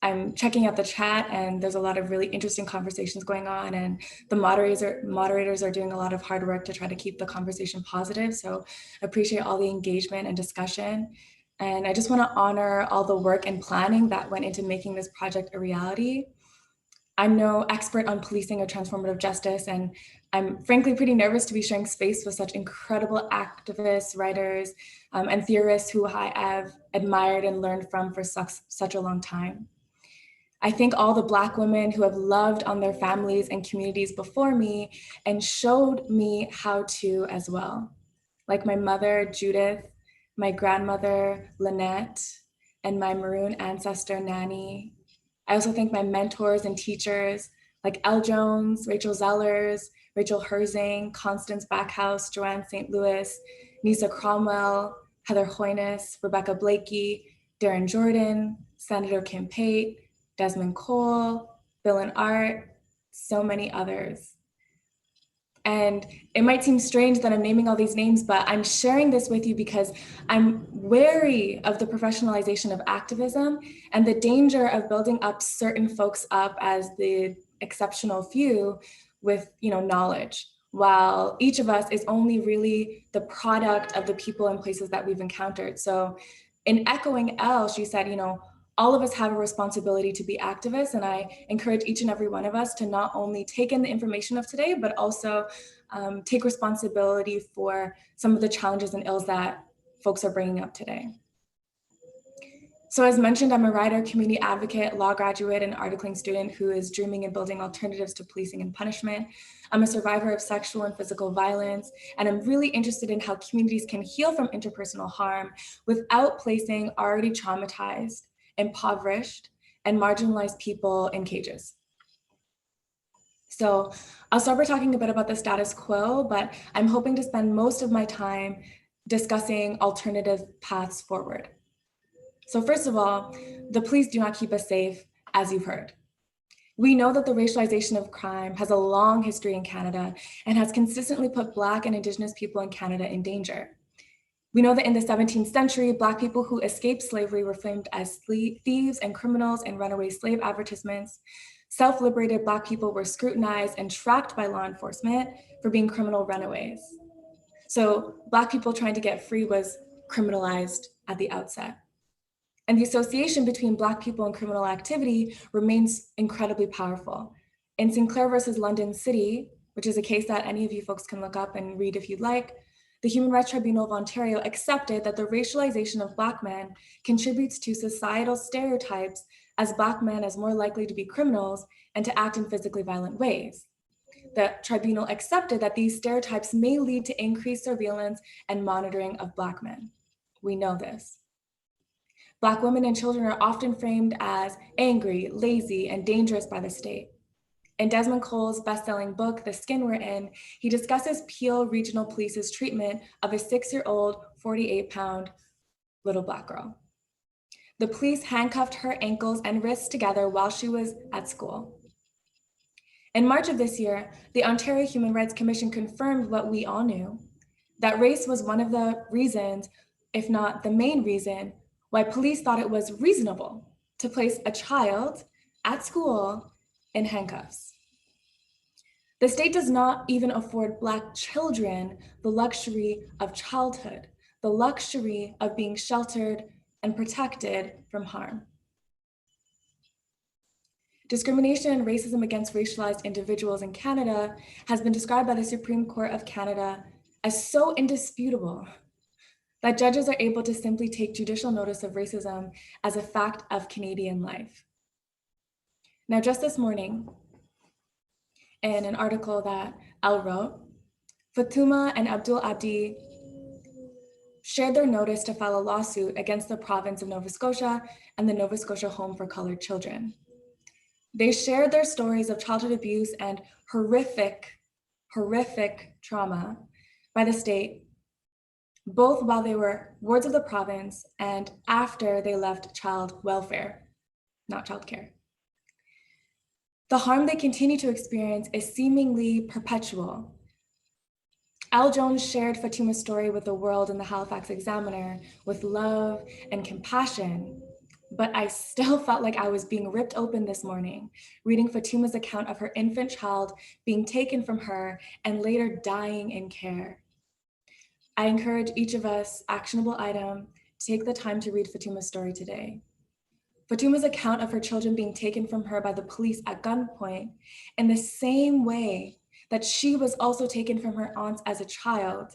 D: I'm checking out the chat and there's a lot of really interesting conversations going on, and the moderators are doing a lot of hard work to try to keep the conversation positive. So I appreciate all the engagement and discussion. And I just want to honor all the work and planning that went into making this project a reality. I'm no expert on policing or transformative justice, and I'm frankly pretty nervous to be sharing space with such incredible activists, writers, and theorists who I have admired and learned from for such a long time. I thank all the Black women who have loved on their families and communities before me and showed me how to as well. Like my mother, Judith, my grandmother, Lynette, and my Maroon ancestor, Nanny. I also thank my mentors and teachers like Elle Jones, Rachel Zellers, Rachel Herzing, Constance Backhouse, Joanne St. Louis, Nisa Cromwell, Heather Hoynes, Rebecca Blakey, Darren Jordan, Senator Kim Pate, Desmond Cole, Bill and Art, so many others. And it might seem strange that I'm naming all these names, but I'm sharing this with you because I'm wary of the professionalization of activism and the danger of building up certain folks up as the exceptional few with, knowledge, while each of us is only really the product of the people and places that we've encountered. So in echoing Elle, she said, all of us have a responsibility to be activists, and I encourage each and every one of us to not only take in the information of today, but also take responsibility for some of the challenges and ills that folks are bringing up today. So as mentioned, I'm a writer, community advocate, law graduate, and articling student who is dreaming and building alternatives to policing and punishment. I'm a survivor of sexual and physical violence, and I'm really interested in how communities can heal from interpersonal harm without placing already traumatized, impoverished, and marginalized people in cages. So I'll start by talking a bit about the status quo, but I'm hoping to spend most of my time discussing alternative paths forward. So first of all, the police do not keep us safe, as you've heard. We know that the racialization of crime has a long history in Canada and has consistently put Black and Indigenous people in Canada in danger. We know that in the 17th century, Black people who escaped slavery were framed as thieves and criminals in runaway slave advertisements. Self-liberated Black people were scrutinized and tracked by law enforcement for being criminal runaways. So Black people trying to get free was criminalized at the outset. And the association between Black people and criminal activity remains incredibly powerful. In Sinclair versus London City, which is a case that any of you folks can look up and read if you'd like, the Human Rights Tribunal of Ontario accepted that the racialization of Black men contributes to societal stereotypes as Black men as more likely to be criminals and to act in physically violent ways. The tribunal accepted that these stereotypes may lead to increased surveillance and monitoring of Black men. We know this. Black women and children are often framed as angry, lazy, and dangerous by the state. In Desmond Cole's best-selling book, The Skin We're In, he discusses Peel Regional Police's treatment of a 6-year-old, 48-pound little Black girl. The police handcuffed her ankles and wrists together while she was at school. In March of this year, the Ontario Human Rights Commission confirmed what we all knew, that race was one of the reasons, if not the main reason, why police thought it was reasonable to place a child at school in handcuffs. The state does not even afford Black children the luxury of childhood, the luxury of being sheltered and protected from harm. Discrimination and racism against racialized individuals in Canada has been described by the Supreme Court of Canada as so indisputable that judges are able to simply take judicial notice of racism as a fact of Canadian life. Now, just this morning, in an article that Elle wrote, Fatuma and Abdul Abdi shared their notice to file a lawsuit against the province of Nova Scotia and the Nova Scotia Home for Colored Children. They shared their stories of childhood abuse and horrific trauma by the state, both while they were wards of the province and after they left child welfare, not childcare. The harm they continue to experience is seemingly perpetual. Al Jones shared Fatuma's story with the world in the Halifax Examiner with love and compassion, but I still felt like I was being ripped open this morning, reading Fatuma's account of her infant child being taken from her and later dying in care. I encourage each of us, actionable item, to take the time to read Fatuma's story today. Fatuma's account of her children being taken from her by the police at gunpoint in the same way that she was also taken from her aunts as a child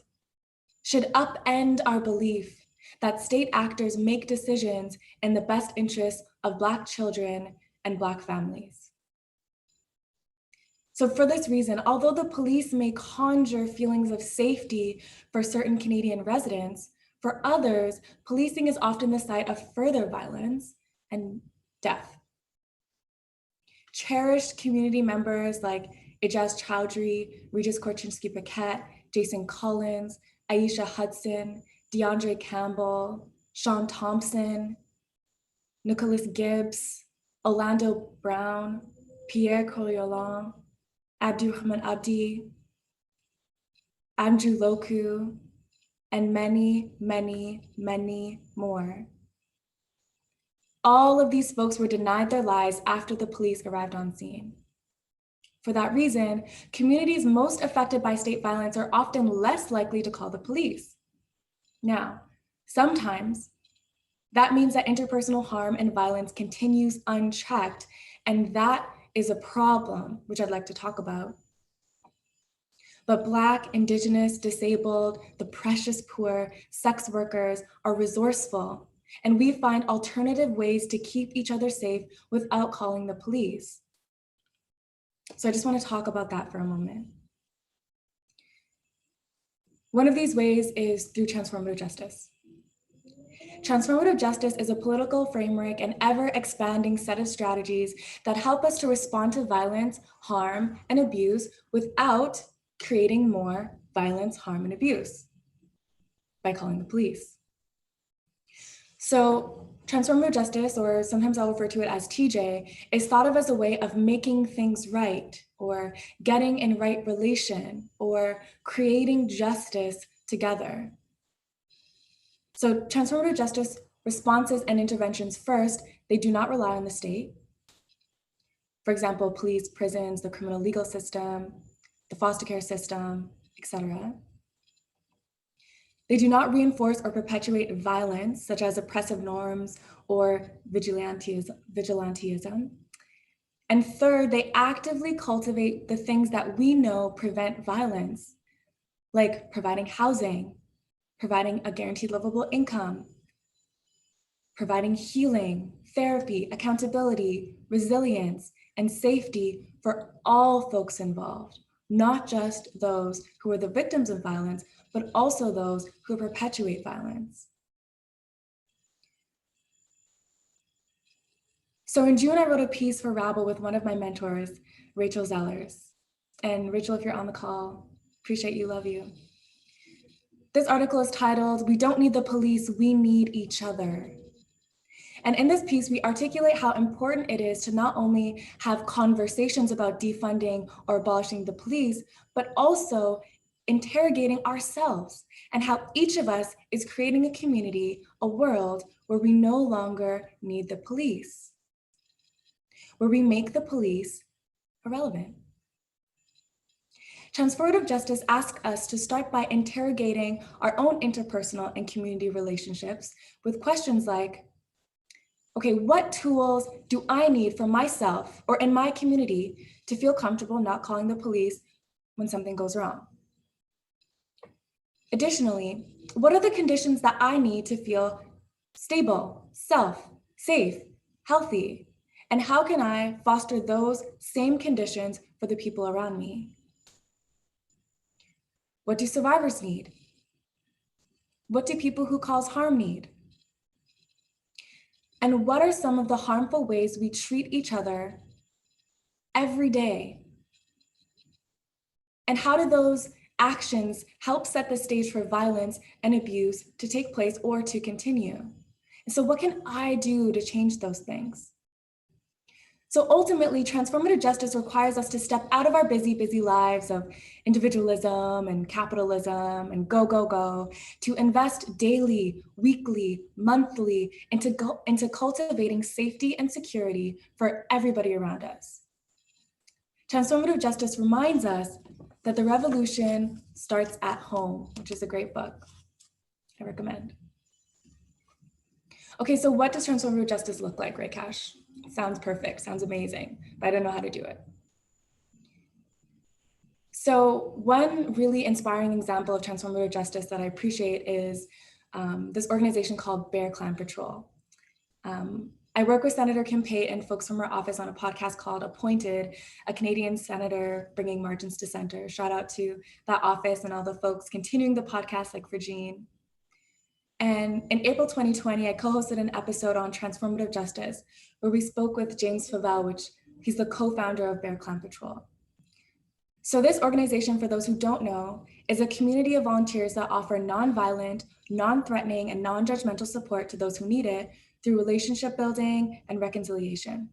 D: should upend our belief that state actors make decisions in the best interests of Black children and Black families. So for this reason, although the police may conjure feelings of safety for certain Canadian residents, for others, policing is often the site of further violence and death. Cherished community members like Ijaz Chowdhury, Regis Korchinski-Paquette, Jason Collins, Aisha Hudson, DeAndre Campbell, Sean Thompson, Nicholas Gibbs, Orlando Brown, Pierre Coriolan, Abdul Abdi, Andrew Loku, and many, many, many more. All of these folks were denied their lives after the police arrived on scene. For that reason, communities most affected by state violence are often less likely to call the police. Now, sometimes that means that interpersonal harm and violence continues unchecked, and that is a problem, which I'd like to talk about. But Black, Indigenous, disabled, the precious poor, sex workers are resourceful, and we find alternative ways to keep each other safe without calling the police. So I just want to talk about that for a moment. One of these ways is through transformative justice. Transformative justice is a political framework and ever-expanding set of strategies that help us to respond to violence, harm, and abuse without creating more violence, harm, and abuse by calling the police. So transformative justice, or sometimes I'll refer to it as TJ, is thought of as a way of making things right, or getting in right relation, or creating justice together. So transformative justice responses and interventions first, they do not rely on the state. For example, police, prisons, the criminal legal system, the foster care system, etc. They do not reinforce or perpetuate violence, such as oppressive norms or vigilantism. And third, they actively cultivate the things that we know prevent violence, like providing housing, providing a guaranteed livable income, providing healing, therapy, accountability, resilience, and safety for all folks involved, not just those who are the victims of violence, but also those who perpetuate violence. So in June, I wrote a piece for Rabble with one of my mentors, Rachel Zellers. And Rachel, if you're on the call, appreciate you, love you. This article is titled, "We Don't Need the Police, We Need Each Other." And in this piece, we articulate how important it is to not only have conversations about defunding or abolishing the police, but also interrogating ourselves and how each of us is creating a community, a world where we no longer need the police, where we make the police irrelevant. Transformative justice asks us to start by interrogating our own interpersonal and community relationships with questions like, okay, what tools do I need for myself or in my community to feel comfortable not calling the police when something goes wrong? Additionally, what are the conditions that I need to feel stable, safe, healthy? And how can I foster those same conditions for the people around me? What do survivors need? What do people who cause harm need? And what are some of the harmful ways we treat each other every day? And how do those actions help set the stage for violence and abuse to take place or to continue? And so what can I do to change those things? So ultimately, transformative justice requires us to step out of our busy lives of individualism and capitalism and go, to invest daily, weekly, monthly into cultivating safety and security for everybody around us. Transformative justice reminds us that the revolution starts at home, which is a great book I recommend. Okay, so what does transformative justice look like, Reikash? Sounds perfect, sounds amazing, but I don't know how to do it. So one really inspiring example of transformative justice that I appreciate is this organization called Bear Clan Patrol. I work with Senator Kim Pate and folks from her office on a podcast called Appointed, a Canadian senator bringing margins to center. Shout out to that office and all the folks continuing the podcast like Virgin. And in April 2020, I co-hosted an episode on transformative justice where we spoke with James Favell, which he's the co-founder of Bear Clan Patrol. So this organization, for those who don't know, is a community of volunteers that offer non-violent, non-threatening, and non-judgmental support to those who need it through relationship building and reconciliation.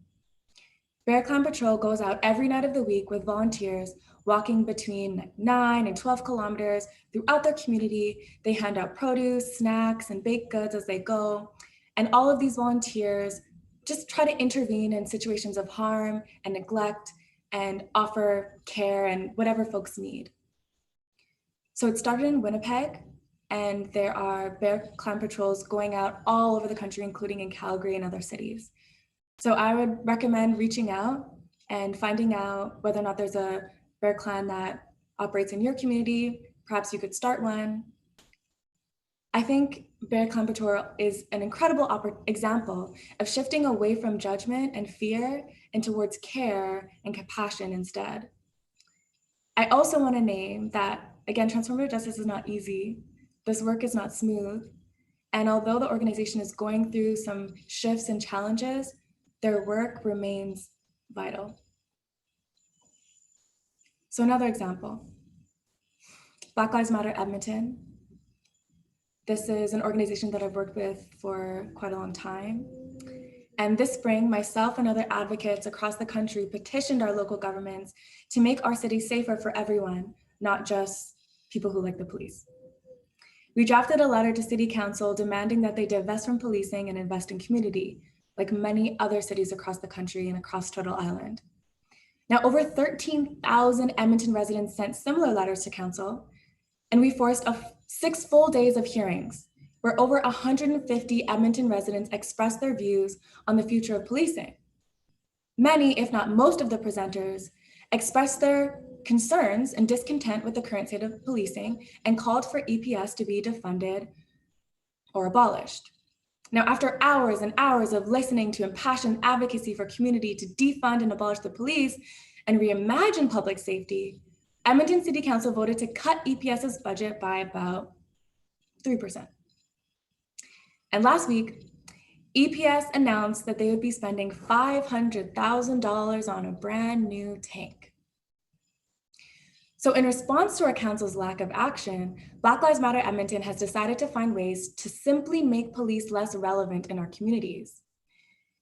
D: Bear Clan Patrol goes out every night of the week with volunteers walking between 9 and 12 kilometers throughout their community. They hand out produce, snacks, and baked goods as they go. And all of these volunteers just try to intervene in situations of harm and neglect and offer care and whatever folks need. So it started in Winnipeg, and there are Bear Clan Patrols going out all over the country, including in Calgary and other cities. So I would recommend reaching out and finding out whether or not there's a Bear Clan that operates in your community. Perhaps you could start one. I think Bear Clan Patrol is an incredible example of shifting away from judgment and fear and towards care and compassion instead. I also want to name that, again, transformative justice is not easy. This work is not smooth. And although the organization is going through some shifts and challenges, their work remains vital. So another example, Black Lives Matter Edmonton. This is an organization that I've worked with for quite a long time. And this spring, myself and other advocates across the country petitioned our local governments to make our city safer for everyone, not just people who like the police. We drafted a letter to City Council demanding that they divest from policing and invest in community, like many other cities across the country and across Turtle Island. Now, over 13,000 Edmonton residents sent similar letters to Council, and we forced 6 full days of hearings where over 150 Edmonton residents expressed their views on the future of policing. Many, if not most of the presenters, expressed their concerns and discontent with the current state of policing and called for EPS to be defunded or abolished. Now, after hours and hours of listening to impassioned advocacy for community to defund and abolish the police and reimagine public safety, Edmonton City Council voted to cut EPS's budget by about 3%. And last week, EPS announced that they would be spending $500,000 on a brand new tank. So in response to our council's lack of action, Black Lives Matter Edmonton has decided to find ways to simply make police less relevant in our communities.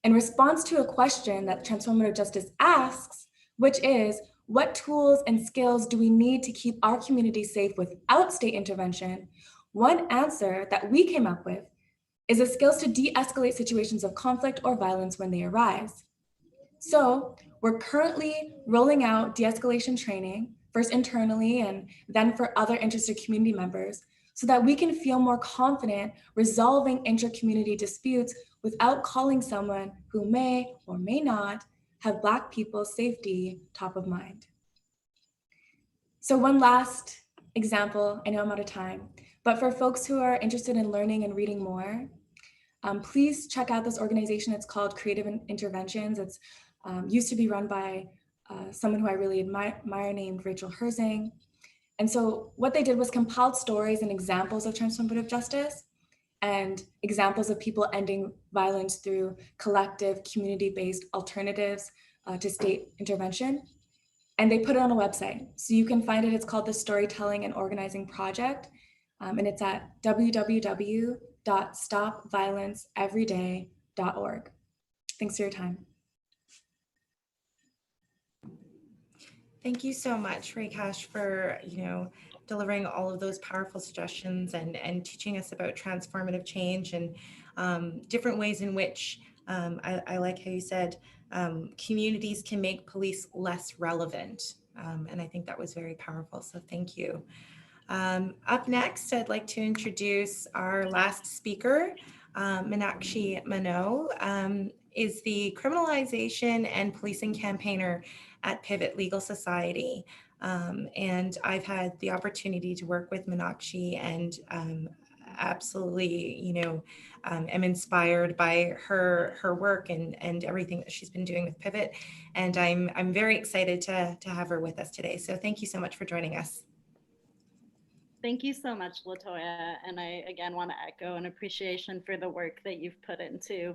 D: In response to a question that Transformative Justice asks, which is, what tools and skills do we need to keep our communities safe without state intervention? One answer that we came up with is the skills to de-escalate situations of conflict or violence when they arise. So we're currently rolling out de-escalation training, first internally and then for other interested community members, so that we can feel more confident resolving inter-community disputes without calling someone who may or may not have Black people's safety top of mind. So one last example, I know I'm out of time, but for folks who are interested in learning and reading more, please check out this organization. It's called Creative Interventions. It's used to be run by someone who I really admire named Rachel Herzing. And so what they did was compiled stories and examples of transformative justice and examples of people ending violence through collective community-based alternatives to state intervention. And they put it on a website. So you can find it. It's called the Storytelling and Organizing Project. And it's at www.stopviolenceeveryday.org. Thanks for your time.
A: Thank you so much, Reikash, for delivering all of those powerful suggestions and teaching us about transformative change and different ways in which I like how you said communities can make police less relevant. And I think that was very powerful. So thank you. Up next, I'd like to introduce our last speaker, Meenakshi Mano, is the criminalization and policing campaigner at Pivot Legal Society. And I've had the opportunity to work with Meenakshi and absolutely, am inspired by her work and everything that she's been doing with Pivot. And I'm very excited to have her with us today. So thank you so much for joining us.
E: Thank you so much, Latoya. And I, again, want to echo an appreciation for the work that you've put into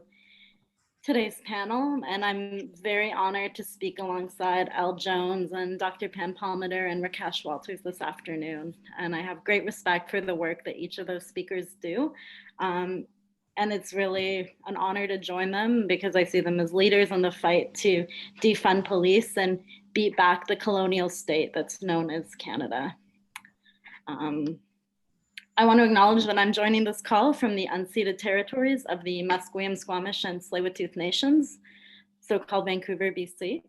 E: today's panel. And I'm very honored to speak alongside Al Jones and Dr. Pam Palmater and Reikash Walters this afternoon. And I have great respect for the work that each of those speakers do. And it's really an honor to join them because I see them as leaders in the fight to defund police and beat back the colonial state that's known as Canada. I want to acknowledge that I'm joining this call from the unceded territories of the Musqueam, Squamish, and Tsleil-Waututh nations, so-called Vancouver, BC.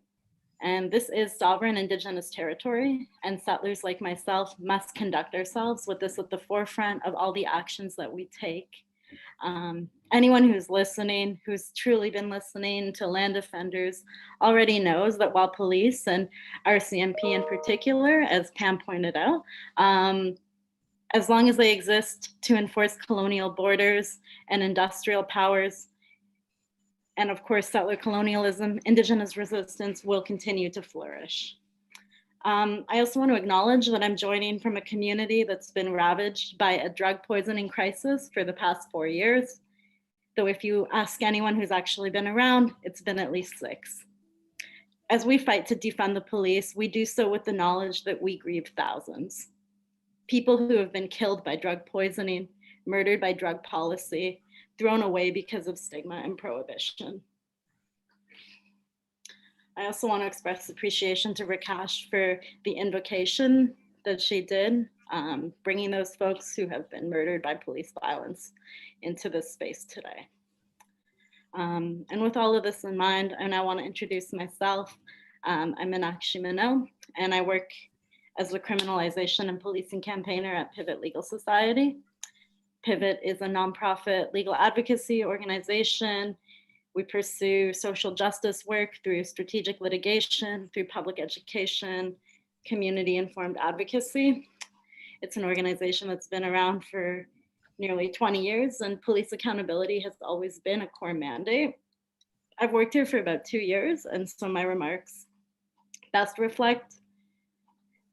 E: And this is sovereign Indigenous territory, and settlers like myself must conduct ourselves with this at the forefront of all the actions that we take. Anyone who's listening, who's truly been listening to land defenders already knows that while police and Rcmp in particular, as Pam pointed out, as long as they exist to enforce colonial borders and industrial powers, and of course, settler colonialism, Indigenous resistance will continue to flourish. I also want to acknowledge that I'm joining from a community that's been ravaged by a drug poisoning crisis for the past 4 years. Though if you ask anyone who's actually been around, it's been at least 6. As we fight to defund the police, we do so with the knowledge that we grieve thousands. People who have been killed by drug poisoning, murdered by drug policy, thrown away because of stigma and prohibition. I also want to express appreciation to Reikash for the invocation that she did, bringing those folks who have been murdered by police violence into this space today. And with all of this in mind, I now want to introduce myself. I'm Meenakshi Mano, and I work as the criminalization and policing campaigner at Pivot Legal Society. Pivot is a nonprofit legal advocacy organization. We pursue social justice work through strategic litigation, through public education, community-informed advocacy. It's an organization that's been around for nearly 20 years, and police accountability has always been a core mandate. I've worked here for about 2 years, and so my remarks best reflect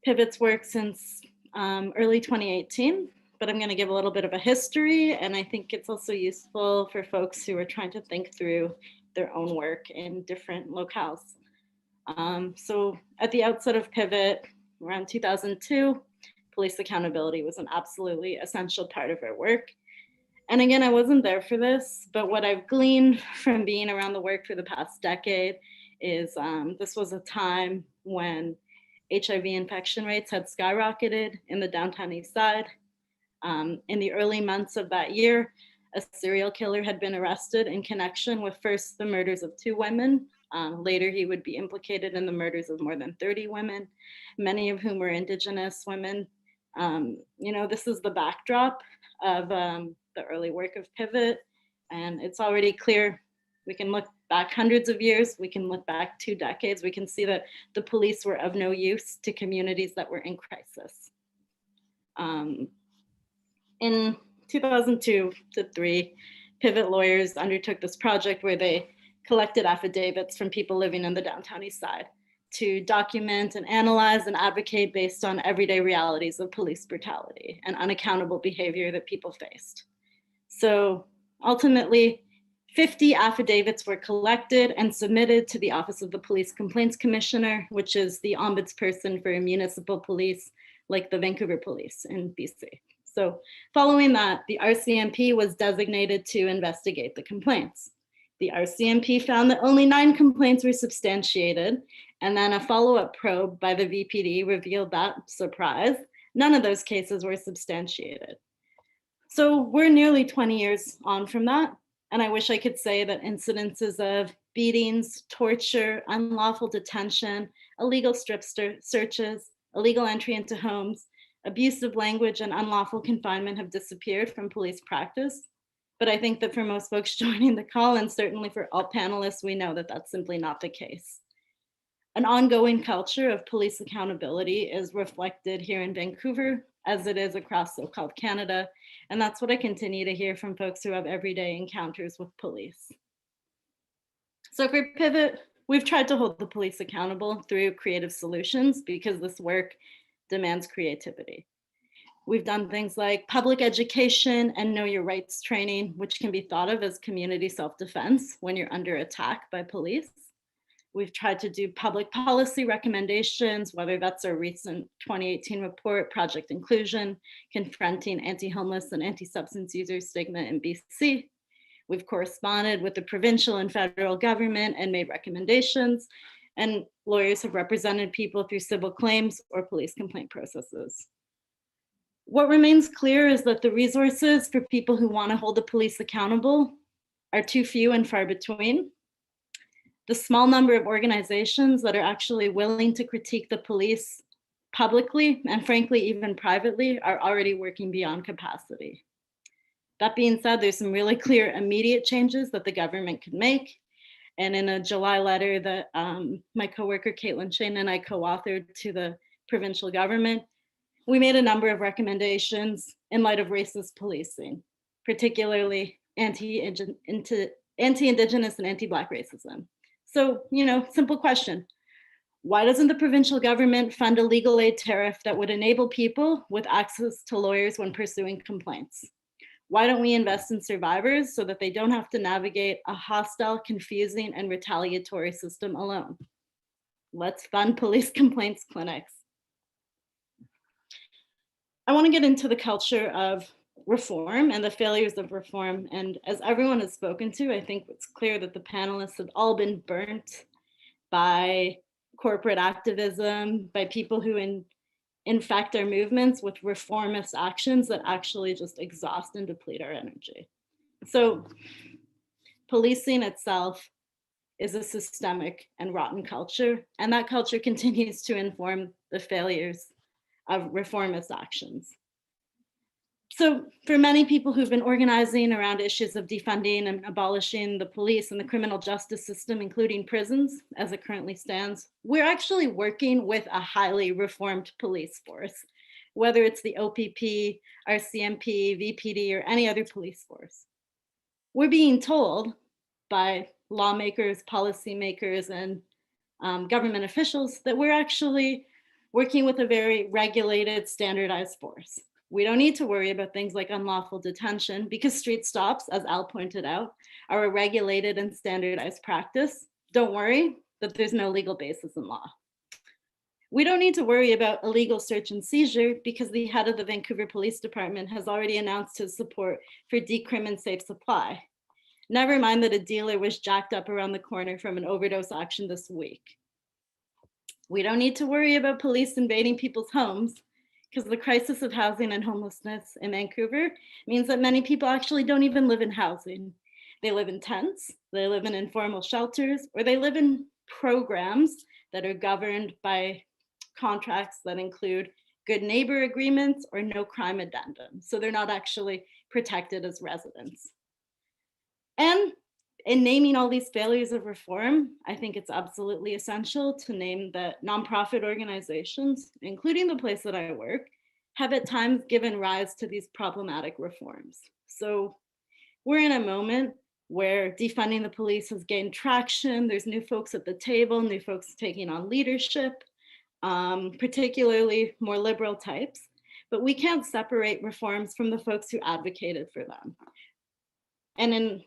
E: Pivot's work since early 2018, but I'm going to give a little bit of a history, and I think it's also useful for folks who are trying to think through their own work in different locales. So at the outset of Pivot, around 2002, police accountability was an absolutely essential part of our work. And again, I wasn't there for this, but what I've gleaned from being around the work for the past decade is this was a time when HIV infection rates had skyrocketed in the downtown east side. In the early months of that year, a serial killer had been arrested in connection with first the murders of 2 women. Later, he would be implicated in the murders of more than 30 women, many of whom were Indigenous women. This is the backdrop of the early work of Pivot, and it's already clear. We can look back hundreds of years, we can look back 2 decades, we can see that the police were of no use to communities that were in crisis. In 2002 to 3, Pivot lawyers undertook this project where they collected affidavits from people living in the downtown east side to document and analyze and advocate based on everyday realities of police brutality and unaccountable behavior that people faced. So ultimately, 50 affidavits were collected and submitted to the Office of the Police Complaints Commissioner, which is the ombudsperson for municipal police, like the Vancouver Police in BC. So following that, the Rcmp was designated to investigate the complaints. The Rcmp found that only 9 complaints were substantiated, and then a follow-up probe by the VPD revealed that, surprise, none of those cases were substantiated. So we're nearly 20 years on from that, and I wish I could say that incidences of beatings, torture, unlawful detention, illegal strip searches, illegal entry into homes, abusive language, and unlawful confinement have disappeared from police practice. But I think that for most folks joining the call, and certainly for all panelists, we know that that's simply not the case. An ongoing culture of police accountability is reflected here in Vancouver, as it is across so-called Canada. And that's what I continue to hear from folks who have everyday encounters with police. So for Pivot, we've tried to hold the police accountable through creative solutions because this work demands creativity. We've done things like public education and know your rights training, which can be thought of as community self-defense when you're under attack by police. We've tried to do public policy recommendations, whether that's our recent 2018 report, Project Inclusion, confronting anti-homeless and anti-substance user stigma in BC. We've corresponded with the provincial and federal government and made recommendations, and lawyers have represented people through civil claims or police complaint processes. What remains clear is that the resources for people who want to hold the police accountable are too few and far between. The small number of organizations that are actually willing to critique the police publicly and frankly, even privately, are already working beyond capacity. That being said, there's some really clear immediate changes that the government could make. And in a July letter that my coworker Caitlin Shane and I co-authored to the provincial government, we made a number of recommendations in light of racist policing, particularly anti-Indigenous and anti-Black racism. So, simple question. Why doesn't the provincial government fund a legal aid tariff that would enable people with access to lawyers when pursuing complaints? Why don't we invest in survivors so that they don't have to navigate a hostile, confusing, and retaliatory system alone? Let's fund police complaints clinics. I want to get into the culture of reform and the failures of reform. And as everyone has spoken to, I think it's clear that the panelists have all been burnt by corporate activism, by people who infect our movements with reformist actions that actually just exhaust and deplete our energy. So policing itself is a systemic and rotten culture, and that culture continues to inform the failures of reformist actions. So for many people who've been organizing around issues of defunding and abolishing the police and the criminal justice system, including prisons as it currently stands, we're actually working with a highly reformed police force, whether it's the OPP, Rcmp, VPD, or any other police force. We're being told by lawmakers, policymakers, and government officials that we're actually working with a very regulated, standardized force. We don't need to worry about things like unlawful detention because street stops, as Al pointed out, are a regulated and standardized practice. Don't worry that there's no legal basis in law. We don't need to worry about illegal search and seizure because the head of the Vancouver Police Department has already announced his support for decrim and safe supply. Never mind that a dealer was jacked up around the corner from an overdose action this week. We don't need to worry about police invading people's homes because the crisis of housing and homelessness in Vancouver means that many people actually don't even live in housing. They live in tents, they live in informal shelters, or they live in programs that are governed by contracts that include good neighbor agreements or no crime addendum. So they're not actually protected as residents. And in naming all these failures of reform, I think it's absolutely essential to name that nonprofit organizations, including the place that I work, have at times given rise to these problematic reforms. So we're in a moment where defunding the police has gained traction. There's new folks at the table, new folks taking on leadership, particularly more liberal types, but we can't separate reforms from the folks who advocated for them. And in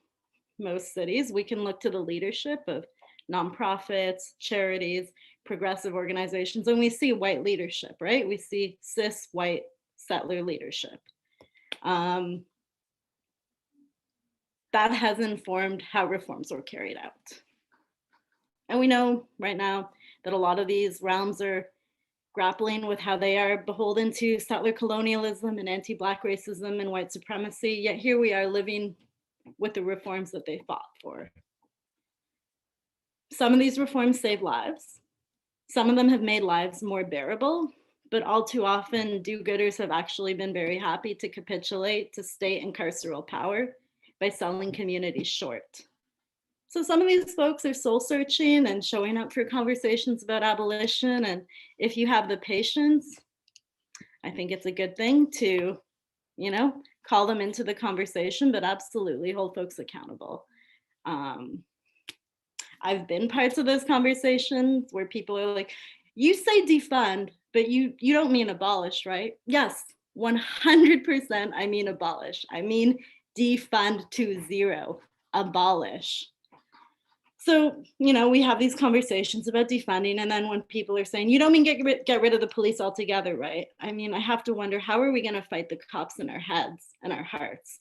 E: most cities, we can look to the leadership of nonprofits, charities, progressive organizations, and we see white leadership, right? We see cis white settler leadership. That has informed how reforms were carried out. And we know right now that a lot of these realms are grappling with how they are beholden to settler colonialism and anti-Black racism and white supremacy, yet here we are living with the reforms that they fought for. Some of these reforms save lives. Some of them have made lives more bearable, but all too often do-gooders have actually been very happy to capitulate to state and carceral power by selling communities short. So some of these folks are soul searching and showing up for conversations about abolition. And if you have the patience, I think it's a good thing to, you know, call them into the conversation, but absolutely hold folks accountable. I've been parts of those conversations where people are like, you say defund, but you don't mean abolish, right? Yes, 100% I mean abolish. I mean defund to zero, abolish. So, you know, we have these conversations about defunding, and then when people are saying, you don't mean get rid of the police altogether, right? I mean, I have to wonder, how are we going to fight the cops in our heads and our hearts?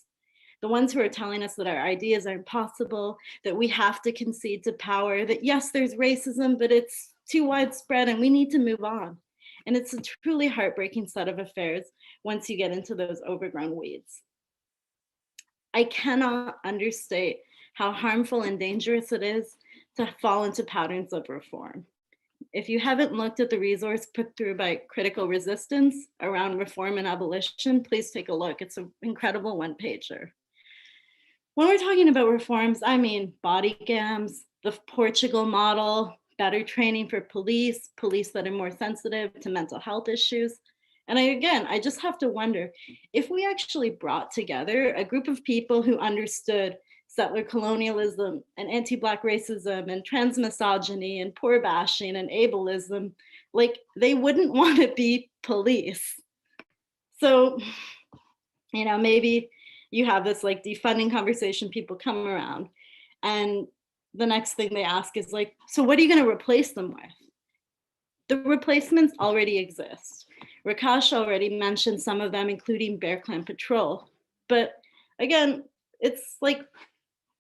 E: The ones who are telling us that our ideas aren't possible, that we have to concede to power, that yes, there's racism, but it's too widespread and we need to move on. And it's a truly heartbreaking set of affairs once you get into those overgrown weeds. I cannot understate how harmful and dangerous it is to fall into patterns of reform. If you haven't looked at the resource put through by Critical Resistance around reform and abolition, please take a look. It's an incredible one-pager. When we're talking about reforms, I mean body cams, the Portugal model, better training for police that are more sensitive to mental health issues. And I just have to wonder, if we actually brought together a group of people who understood settler colonialism and anti-Black racism and trans misogyny and poor bashing and ableism, like they wouldn't want to be police. So, you know, maybe you have this like defunding conversation, people come around and the next thing they ask is like, so what are you going to replace them with? The replacements already exist. Reikash already mentioned some of them, including Bear Clan Patrol. But again, it's like,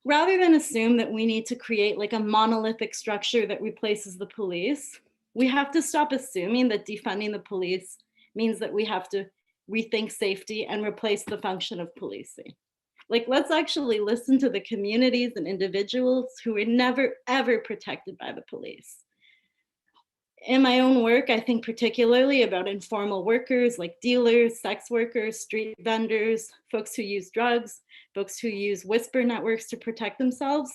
E: rather than assume that we need to create like a monolithic structure that replaces the police, we have to stop assuming that defunding the police means that we have to rethink safety and replace the function of policing. Like, let's actually listen to the communities and individuals who were never, ever protected by the police. In my own work, I think particularly about informal workers like dealers, sex workers, street vendors, folks who use drugs, folks who use whisper networks to protect themselves.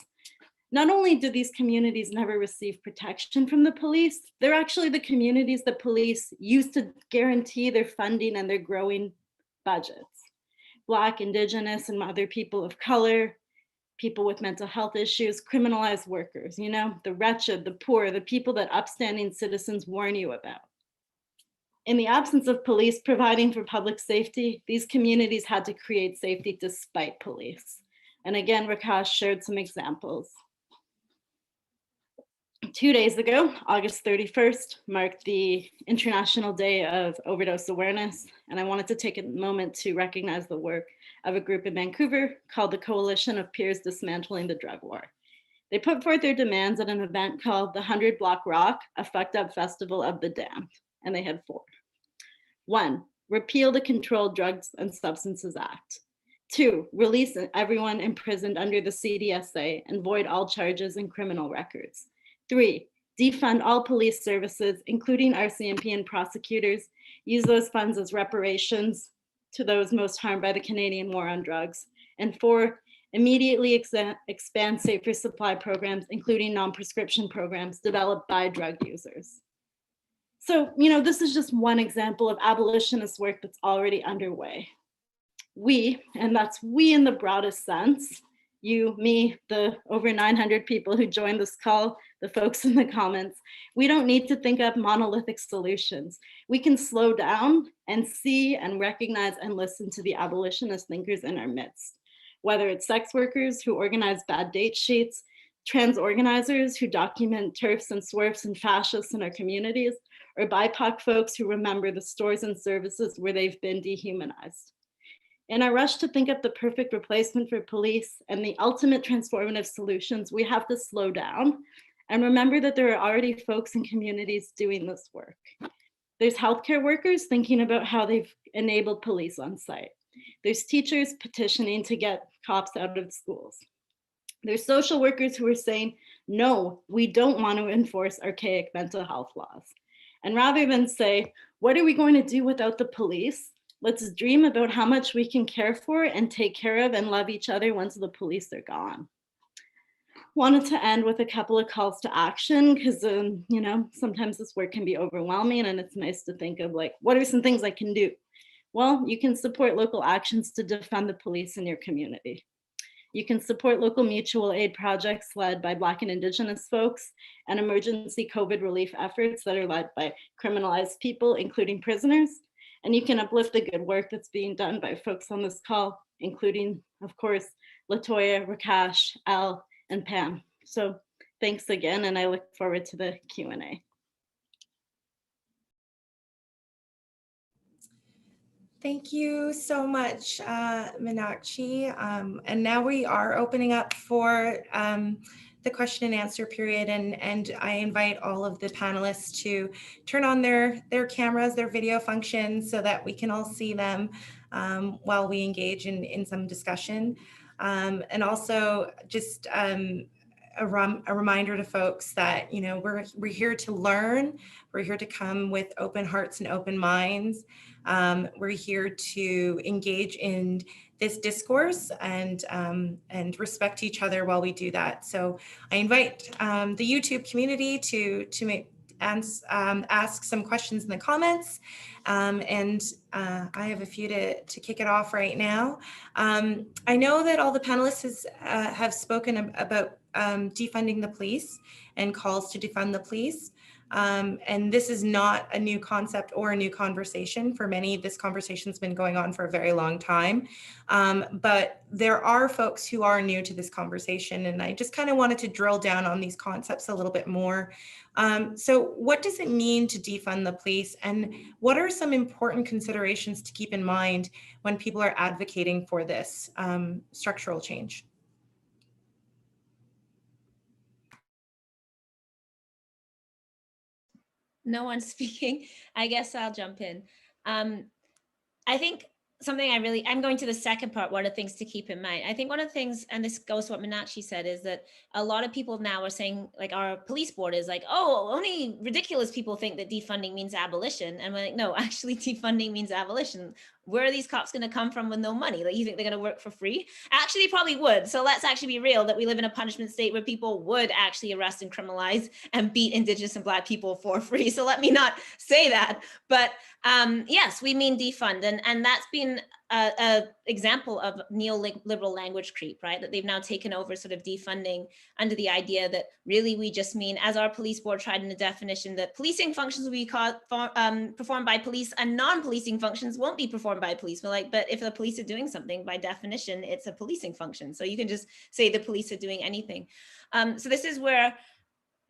E: Not only do these communities never receive protection from the police, they're actually the communities that police use to guarantee their funding and their growing budgets. Black, Indigenous, and other people of color, people with mental health issues, criminalized workers, you know, the wretched, the poor, the people that upstanding citizens warn you about. In the absence of police providing for public safety, these communities had to create safety despite police. And again, Reikash shared some examples. 2 days ago, August 31st, marked the International Day of Overdose Awareness, and I wanted to take a moment to recognize the work of a group in Vancouver called the Coalition of Peers Dismantling the Drug War. They put forth their demands at an event called the 100 Block Rock, a fucked up festival of the damned, and they had 4. 1, repeal the Controlled Drugs and Substances Act. 2, release everyone imprisoned under the CDSA and void all charges and criminal records. 3, defund all police services, including Rcmp and prosecutors, use those funds as reparations to those most harmed by the Canadian war on drugs. And 4, immediately expand safer supply programs, including non-prescription programs developed by drug users. So, you know, this is just one example of abolitionist work that's already underway. We, and that's we in the broadest sense, you, me, the over 900 people who joined this call, the folks in the comments, we don't need to think up monolithic solutions. We can slow down and see and recognize and listen to the abolitionist thinkers in our midst. whether it's sex workers who organize bad date sheets, trans organizers who document TERFs and SWERFs and fascists in our communities, or BIPOC folks who remember the stores and services where they've been dehumanized. In our rush to think of the perfect replacement for police and the ultimate transformative solutions, we have to slow down and remember that there are already folks in communities doing this work. There's healthcare workers thinking about how they've enabled police on site. There's teachers petitioning to get cops out of schools. There's social workers who are saying, no, we don't want to enforce archaic mental health laws. And rather than say, what are we going to do without the police? Let's dream about how much we can care for and take care of and love each other once the police are gone. Wanted to end with a couple of calls to action because, sometimes this work can be overwhelming and it's nice to think of like, what are some things I can do? Well, you can support local actions to defund the police in your community. You can support local mutual aid projects led by Black and Indigenous folks and emergency COVID relief efforts that are led by criminalized people, including prisoners. And you can uplift the good work that's being done by folks on this call, including, of course, Latoya, Reikash, Al, and Pam. So thanks again, and I look forward to the Q&A.
A: Thank you so much, Meenakshi. And now we are opening up for the question and answer period, and I invite all of the panelists to turn on their cameras, their video functions, so that we can all see them while we engage in some discussion. And also just a reminder to folks that, we're here to learn. We're here to come with open hearts and open minds. We're here to engage in this discourse and respect each other while we do that. So I invite the YouTube community to ask some questions in the comments. And I have a few to kick it off right now. I know that all the panelists have spoken about defunding the police and calls to defund the police. And this is not a new concept or a new conversation. For many, this conversation's been going on for a very long time. But there are folks who are new to this conversation, and I just kind of wanted to drill down on these concepts a little bit more. So what does it mean to defund the police, and what are some important considerations to keep in mind when people are advocating for this structural change?
B: No one's speaking. I guess I'll jump in. I think something I'm going to the second part, what are things to keep in mind? I think one of the things, and this goes to what Meenakshi said, is that a lot of people now are saying, like, our police board is like, oh, only ridiculous people think that defunding means abolition. And we're like, no, actually defunding means abolition. Where are these cops going to come from with no money? Like, you think they're going to work for free? Actually, probably would. So let's actually be real that we live in a punishment state where people would actually arrest and criminalize and beat Indigenous and Black people for free. So let me not say that. But yes, we mean defund. And that's been an example of neoliberal language creep, right? That they've now taken over sort of defunding under the idea that really we just mean, as our police board tried in the definition, that policing functions will be performed by police and non-policing functions won't be performed by police. We're like, but if the police are doing something, by definition, it's a policing function. So you can just say the police are doing anything. So this is where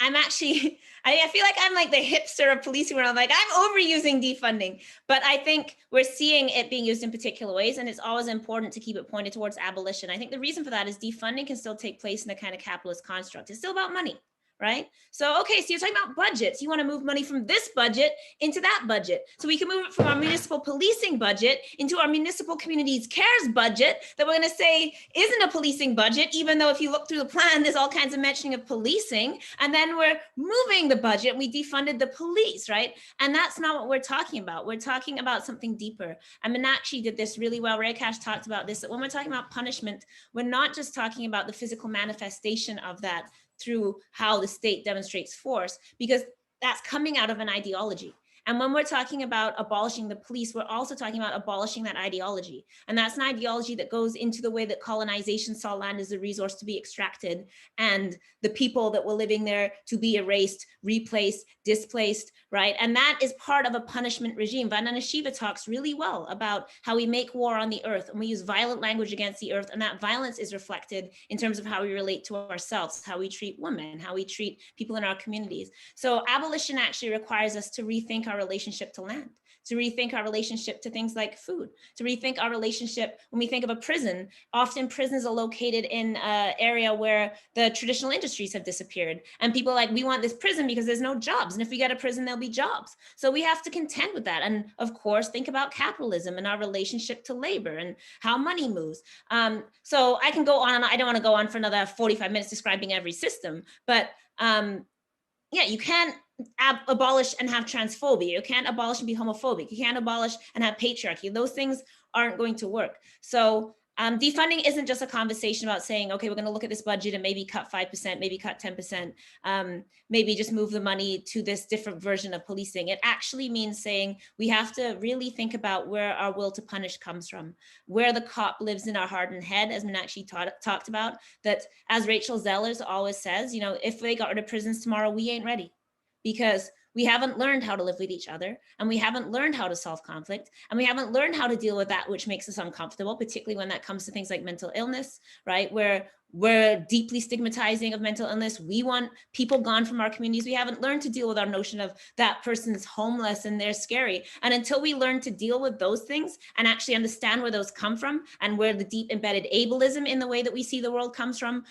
B: I'm actually, I feel like I'm like the hipster of policing, where I'm like, I'm overusing defunding, but I think we're seeing it being used in particular ways, and it's always important to keep it pointed towards abolition. I think the reason for that is defunding can still take place in a kind of capitalist construct. It's still about money, right? So, okay, so you're talking about budgets. You want to move money from this budget into that budget. So we can move it from our municipal policing budget into our municipal communities cares budget that we're going to say isn't a policing budget, even though if you look through the plan, there's all kinds of mentioning of policing. And then we're moving the budget and we defunded the police, right? And that's not what we're talking about. We're talking about something deeper. And Meenakshi did this really well. Reikash talked about this, that when we're talking about punishment, we're not just talking about the physical manifestation of that through how the state demonstrates force, because that's coming out of an ideology. And when we're talking about abolishing the police, we're also talking about abolishing that ideology. And that's an ideology that goes into the way that colonization saw land as a resource to be extracted and the people that were living there to be erased, replaced, displaced, right? And that is part of a punishment regime. Vandana Shiva talks really well about how we make war on the earth and we use violent language against the earth, and that violence is reflected in terms of how we relate to ourselves, how we treat women, how we treat people in our communities. So abolition actually requires us to rethink our relationship to land, to rethink our relationship to things like food, to rethink our relationship when we think of a prison. Often prisons are located in an area where the traditional industries have disappeared. And people are like, we want this prison because there's no jobs. And if we get a prison, there'll be jobs. So we have to contend with that. And of course, think about capitalism and our relationship to labor and how money moves. So I can go on, and I don't want to go on for another 45 minutes describing every system, but yeah, you can't abolish and have transphobia. You can't abolish and be homophobic. You can't abolish and have patriarchy. Those things aren't going to work. So defunding isn't just a conversation about saying, okay, we're going to look at this budget and maybe cut 5%, maybe cut 10%, maybe just move the money to this different version of policing. It actually means saying we have to really think about where our will to punish comes from, where the cop lives in our hardened head, as Meenakshi talked about, that as Rachel Zellers always says, you know, if they got rid of prisons tomorrow, we ain't ready, because we haven't learned how to live with each other, and we haven't learned how to solve conflict, and we haven't learned how to deal with that which makes us uncomfortable, particularly when that comes to things like mental illness, right? Where we're deeply stigmatizing of mental illness. We want people gone from our communities. We haven't learned to deal with our notion of that person's homeless and they're scary. And until we learn to deal with those things and actually understand where those come from and where the deep embedded ableism in the way that we see the world comes from,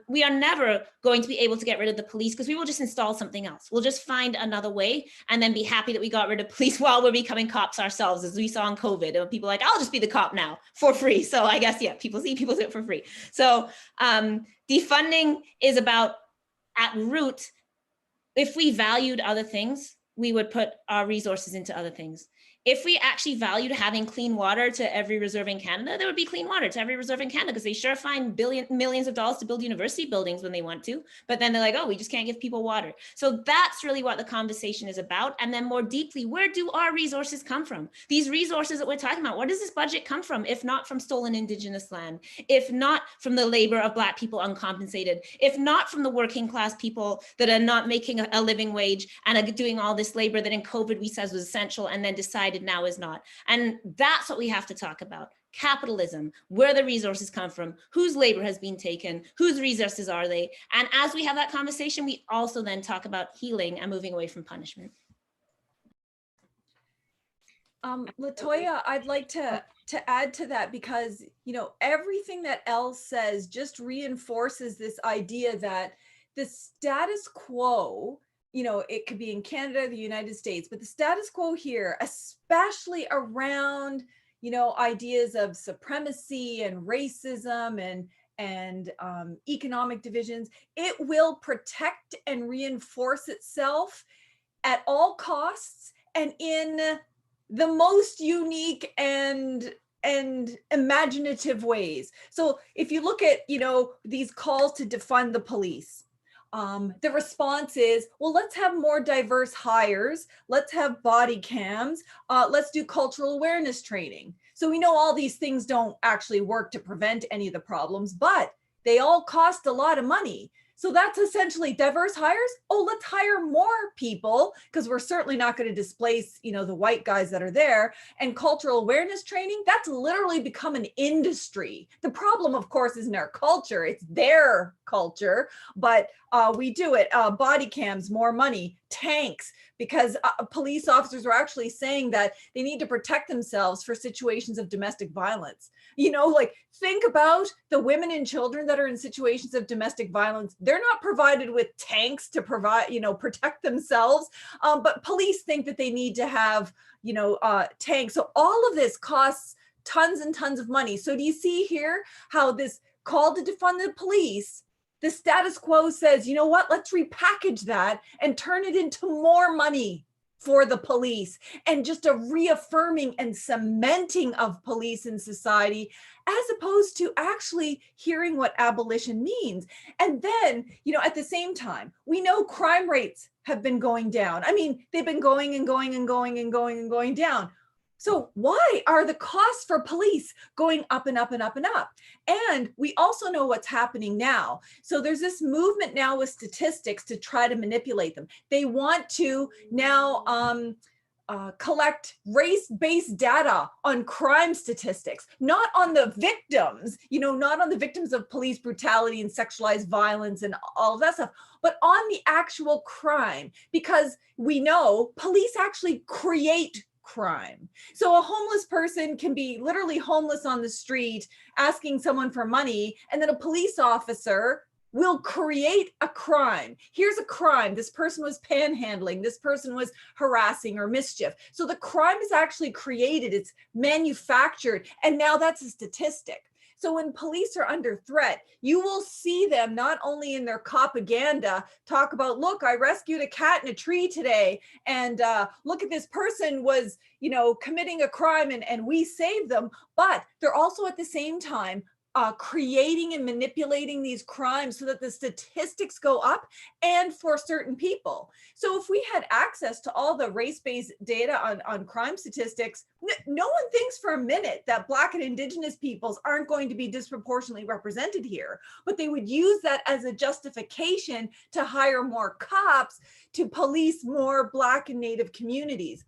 B: we are never going to be able to get rid of the police, because we will just install something else. We'll just find another way and then be happy that we got rid of police while we're becoming cops ourselves, as we saw in COVID. And people are like, I'll just be the cop now for free. So I guess, yeah, people do it for free. So defunding is about, at root, if we valued other things, we would put our resources into other things. If we actually valued having clean water to every reserve in Canada, there would be clean water to every reserve in Canada, because they sure find millions of dollars to build university buildings when they want to, but then they're like, oh, we just can't give people water. So that's really what the conversation is about. And then more deeply, where do our resources come from? These resources that we're talking about, where does this budget come from? If not from stolen Indigenous land, if not from the labor of Black people uncompensated, if not from the working class people that are not making a living wage and are doing all this labor that in COVID we said was essential and then decided now is not. And that's what we have to talk about. Capitalism, where the resources come from, whose labor has been taken, whose resources are they? And as we have that conversation, we also then talk about healing and moving away from punishment.
C: Latoya, I'd like to add to that, because, you know, everything that Elle says just reinforces this idea that the status quo, you know, it could be in Canada, the United States, but the status quo here, especially around, you know, ideas of supremacy and racism and economic divisions, it will protect and reinforce itself at all costs and in the most unique and imaginative ways. So if you look at, you know, these calls to defund the police, the response is, well, let's have more diverse hires. Let's have body cams. Let's do cultural awareness training. So we know all these things don't actually work to prevent any of the problems, but they all cost a lot of money. So that's essentially diverse hires. Oh, let's hire more people, because we're certainly not going to displace, you know, the white guys that are there. And cultural awareness training, that's literally become an industry. The problem, of course, isn't our culture, it's their culture, but we do it. Body cams, more money, tanks, because police officers were actually saying that they need to protect themselves for situations of domestic violence. You know, like, think about the women and children that are in situations of domestic violence. They're not provided with tanks to provide, you know, protect themselves, but police think that they need to have, you know, tanks. So all of this costs tons and tons of money. So do you see here how this call to defund the police, the status quo says, you know what, let's repackage that and turn it into more money. for the police and just a reaffirming and cementing of police in society, as opposed to actually hearing what abolition means. And then, you know, at the same time, we know crime rates have been going down. I mean, they've been going and going and going and going and going down. So why are the costs for police going up and up and up and up? And we also know what's happening now. So there's this movement now with statistics to try to manipulate them. They want to now collect race-based data on crime statistics, not on the victims, you know, not on the victims of police brutality and sexualized violence and all of that stuff, but on the actual crime, because we know police actually create crime. So a homeless person can be literally homeless on the street asking someone for money, and then a police officer will create a crime. Here's a crime. This person was panhandling. This person was harassing or mischief. So the crime is actually created. It's manufactured. And now that's a statistic. So when police are under threat, you will see them not only in their propaganda talk about, look, I rescued a cat in a tree today, and look at this person was, you know, committing a crime and we saved them, but they're also at the same time creating and manipulating these crimes so that the statistics go up and for certain people. So if we had access to all the race-based data on crime statistics, no one thinks for a minute that Black and Indigenous peoples aren't going to be disproportionately represented here, but they would use that as a justification to hire more cops to police more Black and Native communities.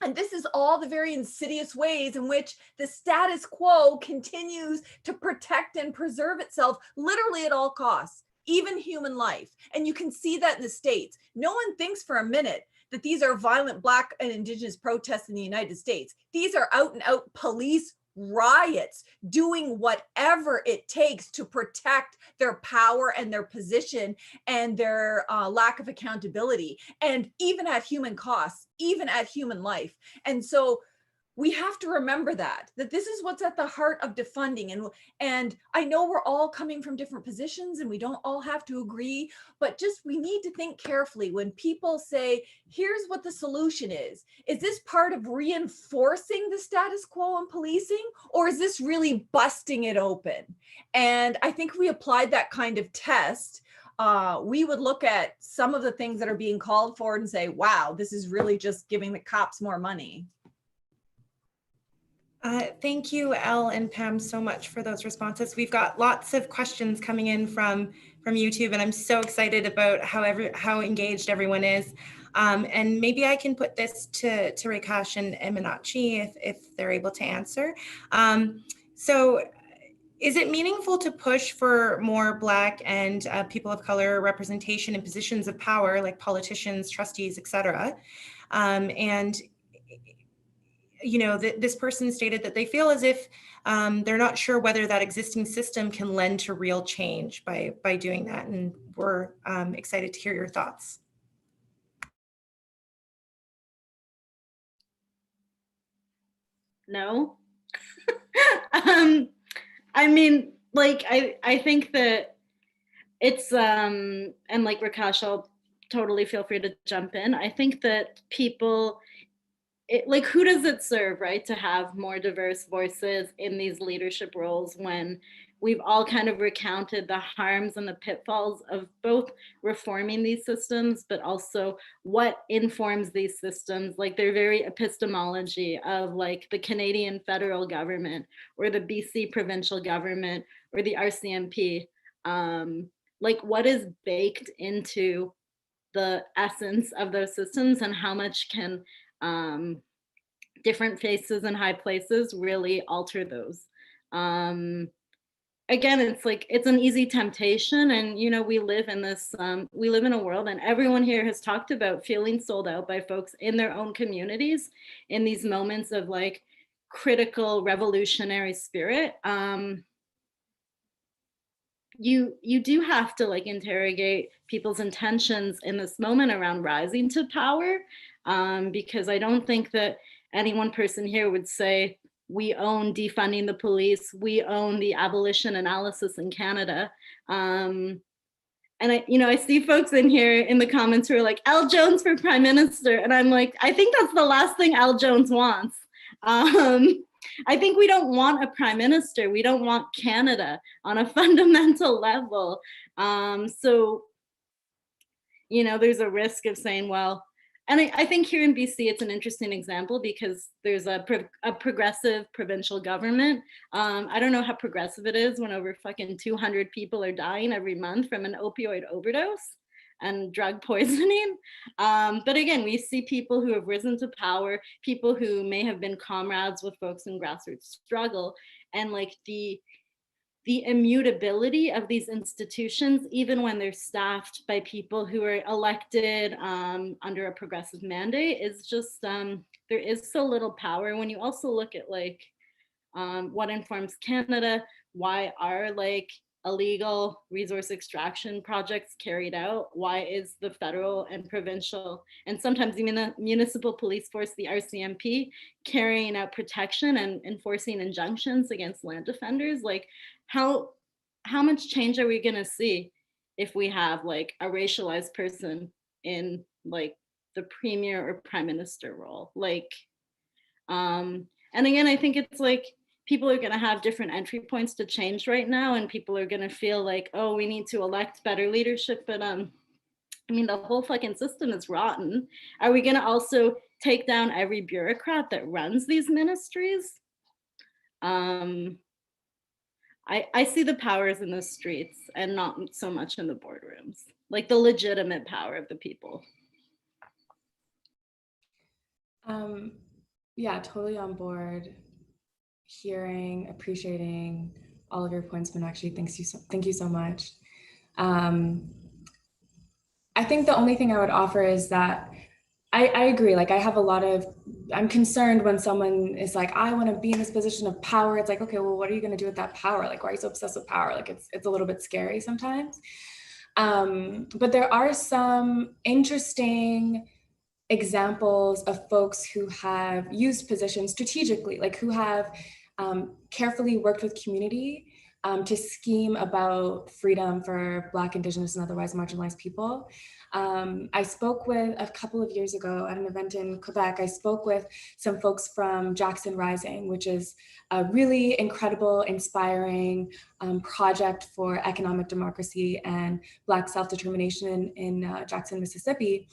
C: And this is all the very insidious ways in which the status quo continues to protect and preserve itself, literally at all costs, even human life. And you can see that in the States. No one thinks for a minute that these are violent Black and Indigenous protests in the United States. These are out and out police riots doing whatever it takes to protect their power and their position and their lack of accountability, and even at human costs, even at human life. And so we have to remember that this is what's at the heart of defunding. And I know we're all coming from different positions and we don't all have to agree, but just we need to think carefully when people say, here's what the solution is. Is this part of reinforcing the status quo in policing, or is this really busting it open? And I think if we applied that kind of test, we would look at some of the things that are being called for and say, wow, this is really just giving the cops more money.
A: Thank you, Elle and Pam, so much for those responses. We've got lots of questions coming in from YouTube, and I'm so excited about how engaged everyone is. And maybe I can put this to Reikash and Meenakshi if they're able to answer. So is it meaningful to push for more Black and people of color representation in positions of power, like politicians, trustees, et cetera? And you know, this person stated that they feel as if they're not sure whether that existing system can lend to real change by doing that. And we're excited to hear your thoughts.
E: No. I mean, like, I think that it's, and like Reikash, I'll totally feel free to jump in. I think that people, like, who does it serve, right, to have more diverse voices in these leadership roles when we've all kind of recounted the harms and the pitfalls of both reforming these systems, but also what informs these systems, like their very epistemology of like the Canadian federal government or the BC provincial government or the RCMP, like what is baked into the essence of those systems and how much can different faces and high places really alter those. Again, it's like, it's an easy temptation. And, you know, we live in this, we live in a world, and everyone here has talked about feeling sold out by folks in their own communities in these moments of like critical revolutionary spirit. You do have to like interrogate people's intentions in this moment around rising to power, because I don't think that any one person here would say, we own defunding the police, we own the abolition analysis in Canada. And I see folks in here in the comments who are like, Al Jones for Prime Minister. And I'm like, I think that's the last thing Al Jones wants. I think we don't want a Prime Minister. We don't want Canada on a fundamental level. So, there's a risk of saying, well, and I think here in BC, it's an interesting example because there's a progressive provincial government. I don't know how progressive it is when over fucking 200 people are dying every month from an opioid overdose and drug poisoning. But again, we see people who have risen to power, people who may have been comrades with folks in grassroots struggle, and like the immutability of these institutions, even when they're staffed by people who are elected under a progressive mandate, is just, there is so little power. When you also look at like what informs Canada, why are like illegal resource extraction projects carried out? Why is the federal and provincial and sometimes even the municipal police force, the Rcmp, carrying out protection and enforcing injunctions against land defenders? Like how much change are we gonna see if we have like a racialized person in like the premier or prime minister role? Like, and again, I think it's like, people are going to have different entry points to change right now, and people are going to feel like, oh, we need to elect better leadership. But I mean, the whole fucking system is rotten. Are we going to also take down every bureaucrat that runs these ministries? I see the powers in the streets and not so much in the boardrooms, like the legitimate power of the people.
D: Yeah, totally on board. Hearing, appreciating all of your points, Meenakshi. Thank you so much. I think the only thing I would offer is that I agree. Like I'm concerned when someone is like, I want to be in this position of power. It's like, okay, well, what are you going to do with that power? Like, why are you so obsessed with power? Like it's a little bit scary sometimes. But there are some interesting examples of folks who have used positions strategically, like who have carefully worked with community to scheme about freedom for Black, Indigenous, and otherwise marginalized people. I spoke with, a couple of years ago at an event in Quebec, I spoke with some folks from Jackson Rising, which is a really incredible, inspiring project for economic democracy and Black self-determination in Jackson, Mississippi.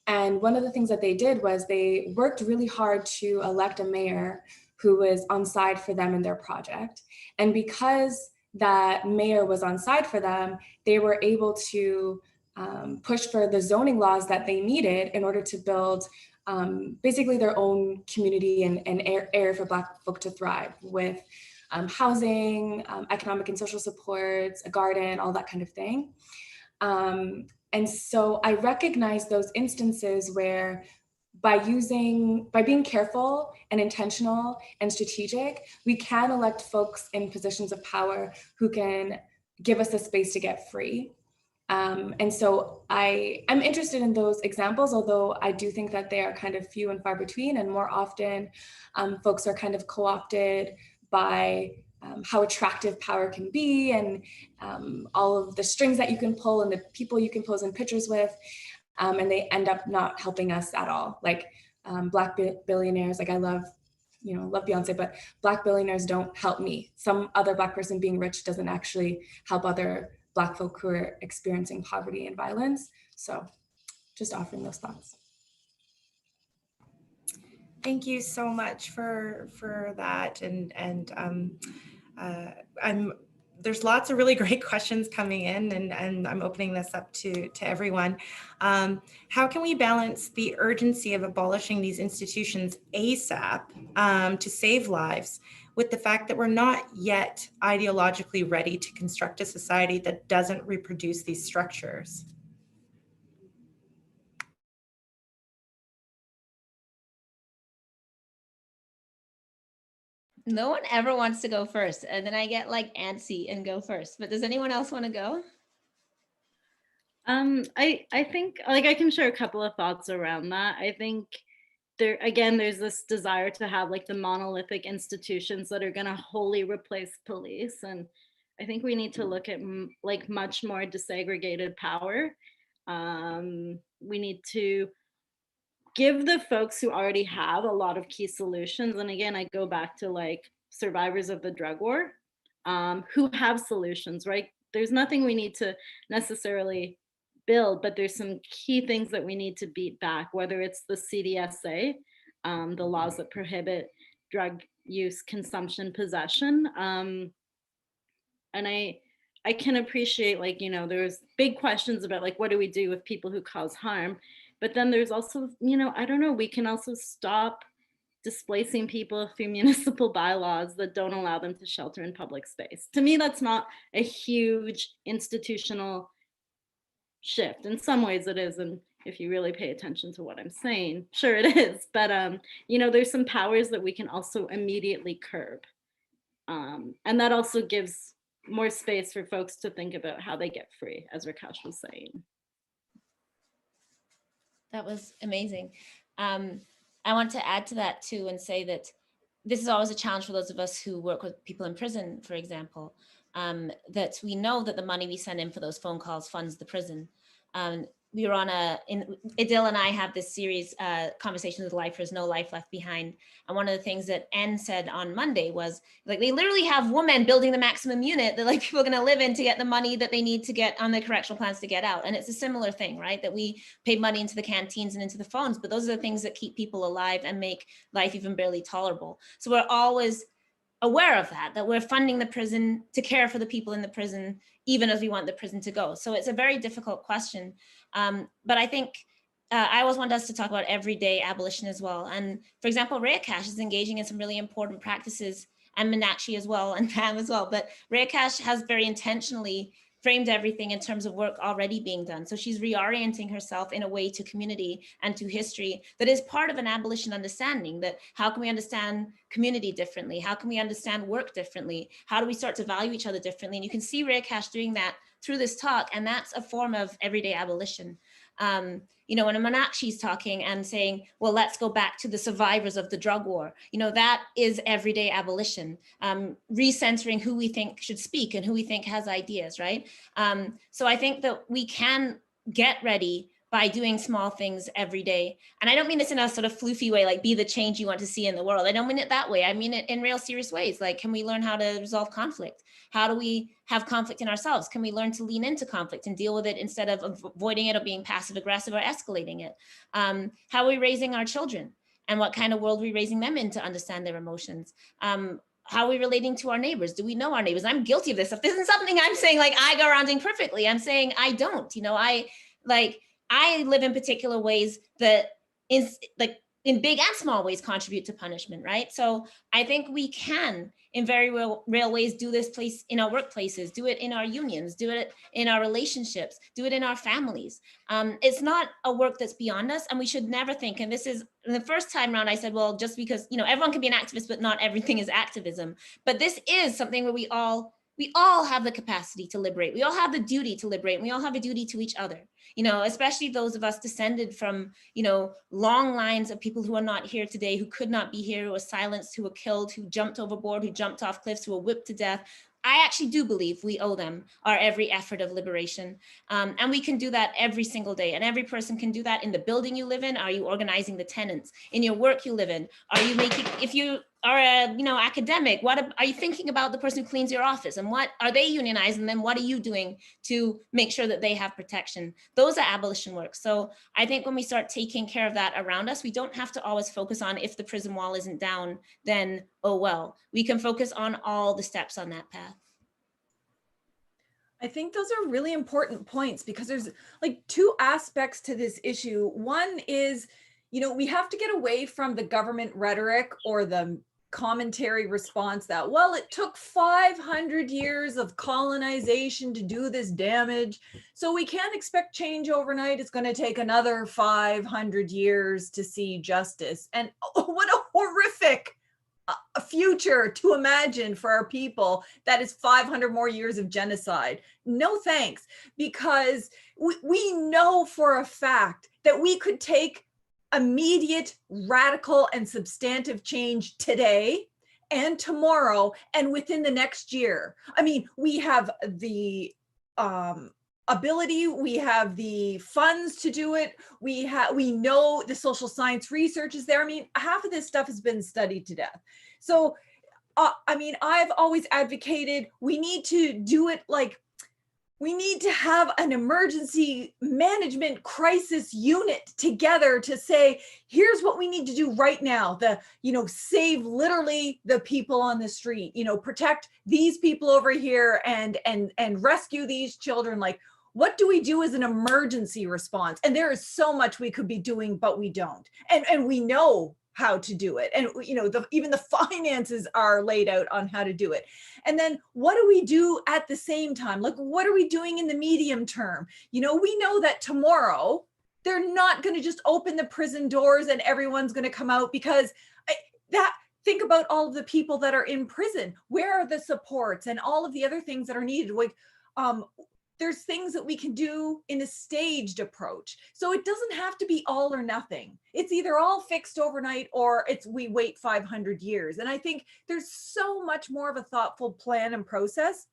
D: And one of the things that they did was they worked really hard to elect a mayor who was on side for them in their project. And because that mayor was on side for them, they were able to push for the zoning laws that they needed in order to build basically their own community and area for Black folk to thrive with housing, economic and social supports, a garden, all that kind of thing. And so I recognize those instances where by being careful and intentional and strategic, we can elect folks in positions of power who can give us a space to get free. And so I'm interested in those examples, although I do think that they are kind of few and far between, and more often folks are kind of co-opted by how attractive power can be and all of the strings that you can pull and the people you can pose in pictures with, and they end up not helping us at all. Like Black billionaires, like I love Beyonce, but Black billionaires don't help me. Some other Black person being rich doesn't actually help other Black folk who are experiencing poverty and violence. So just offering those thoughts.
A: Thank you so much for that, there's lots of really great questions coming in, and I'm opening this up to everyone. How can we balance the urgency of abolishing these institutions ASAP to save lives with the fact that we're not yet ideologically ready to construct a society that doesn't reproduce these structures?
B: No one ever wants to go first, and then I get like antsy and go first. But does anyone else want to go?
E: I think like I can share a couple of thoughts around that. I think there's this desire to have like the monolithic institutions that are going to wholly replace police, and I think we need to look at like much more disaggregated power. We need to give the folks who already have a lot of key solutions. And again, I go back to like survivors of the drug war, who have solutions, right? There's nothing we need to necessarily build, but there's some key things that we need to beat back, whether it's the CDSA, the laws that prohibit drug use, consumption, possession. And I can appreciate, like, you know, there's big questions about like, what do we do with people who cause harm? But then there's also, you know, I don't know, we can also stop displacing people through municipal bylaws that don't allow them to shelter in public space. To me, that's not a huge institutional shift. In some ways it is, and if you really pay attention to what I'm saying, sure it is. But you know, there's some powers that we can also immediately curb. And that also gives more space for folks to think about how they get free, as Reikash was saying.
B: That was amazing. I want to add to that too and say that this is always a challenge for those of us who work with people in prison, for example, that we know that the money we send in for those phone calls funds the prison. We were on Adil and I have this series, Conversations with Lifers, No Life Left Behind. And one of the things that Anne said on Monday was, like, they literally have women building the maximum unit that like people are gonna live in to get the money that they need to get on their correctional plans to get out. And it's a similar thing, right? That we pay money into the canteens and into the phones, but those are the things that keep people alive and make life even barely tolerable. So we're always aware of that we're funding the prison to care for the people in the prison, even as we want the prison to go. So it's a very difficult question. But I think I always want us to talk about everyday abolition as well. And for example, Reikash is engaging in some really important practices, and Meenakshi as well, and Pam as well. But Reikash has very intentionally framed everything in terms of work already being done. So she's reorienting herself in a way to community and to history that is part of an abolition understanding, that how can we understand community differently? How can we understand work differently? How do we start to value each other differently? And you can see Reikash doing that through this talk, and that's a form of everyday abolition. You know, when Meenakshi's talking and saying, well, let's go back to the survivors of the drug war, you know, that is everyday abolition, recentering who we think should speak and who we think has ideas, right? So I think that we can get ready by doing small things every day. And I don't mean this in a sort of floofy way, like be the change you want to see in the world. I don't mean it that way. I mean it in real serious ways. Like, can we learn how to resolve conflict? How do we have conflict in ourselves? Can we learn to lean into conflict and deal with it instead of avoiding it or being passive aggressive or escalating it? How are we raising our children? And what kind of world are we raising them in to understand their emotions? How are we relating to our neighbors? Do we know our neighbors? I'm guilty of this. If this isn't something I'm saying like I go around doing perfectly, I'm saying I don't. You know, I live in particular ways that is like in big and small ways contribute to punishment, right? So I think we can, in very real ways, do this place in our workplaces, do it in our unions, do it in our relationships, do it in our families. It's not a work that's beyond us, and we should never think, and this is, the first time around I said, well, just because, you know, everyone can be an activist, but not everything is activism. But this is something where we all have the capacity to liberate. We all have the duty to liberate, and we all have a duty to each other. You know, especially those of us descended from, you know, long lines of people who are not here today, who could not be here, who were silenced, who were killed, who jumped overboard, who jumped off cliffs, who were whipped to death. I actually do believe we owe them our every effort of liberation. And we can do that every single day. And every person can do that in the building you live in. Are you organizing the tenants? In your work you live in? Are you making, if you are a, you know, academic, what are you thinking about the person who cleans your office, and what are they unionized, and then what are you doing to make sure that they have protection? Those are abolition work. So I think when we start taking care of that around us, we don't have to always focus on if the prison wall isn't down, then oh well. We can focus on all the steps on that path.
C: I think those are really important points, because there's like two aspects to this issue. One is, you know, we have to get away from the government rhetoric or the commentary response that, well, it took 500 years of colonization to do this damage, so we can't expect change overnight. It's going to take another 500 years to see justice. And oh, what a horrific a future to imagine for our people. That is 500 more years of genocide. No thanks, because we know for a fact that we could take immediate, radical, and substantive change today, and tomorrow and within the next year. I mean, we have the ability, we have the funds to do it. We know the social science research is there. I mean, half of this stuff has been studied to death. So, I mean, I've always advocated we need to do it like, we need to have an emergency management crisis unit together to say, here's what we need to do right now. Save literally the people on the street, protect these people over here and rescue these children. Like, what do we do as an emergency response? And there is so much we could be doing, but we don't. And we know how to do it. And, even the finances are laid out on how to do it. And then what do we do at the same time? Like, what are we doing in the medium term? We know that tomorrow they're not going to just open the prison doors and everyone's going to come out, because think about all of the people that are in prison. Where are the supports and all of the other things that are needed? Like, there's things that we can do in a staged approach. So it doesn't have to be all or nothing. It's either all fixed overnight or we wait 500 years. And I think there's so much more of a thoughtful plan and process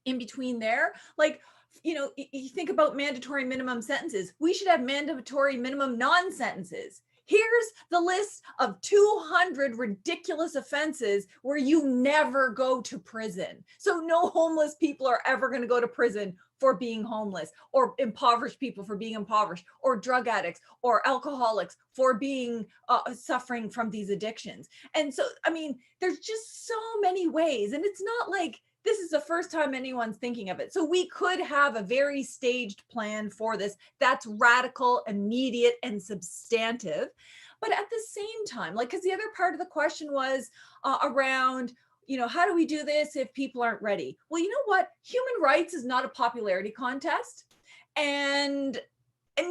C: in between there. Like, you think about mandatory minimum sentences. We should have mandatory minimum non-sentences. Here's the list of 200 ridiculous offenses where you never go to prison. So no homeless people are ever going to go to prison for being homeless, or impoverished people for being impoverished, or drug addicts or alcoholics for being suffering from these addictions. And so, I mean, there's just so many ways, and it's not like this is the first time anyone's thinking of it. So we could have a very staged plan for this that's radical, immediate, and substantive. But at the same time, because the other part of the question was around, how do we do this if people aren't ready? Well, you know what? Human rights is not a popularity contest, and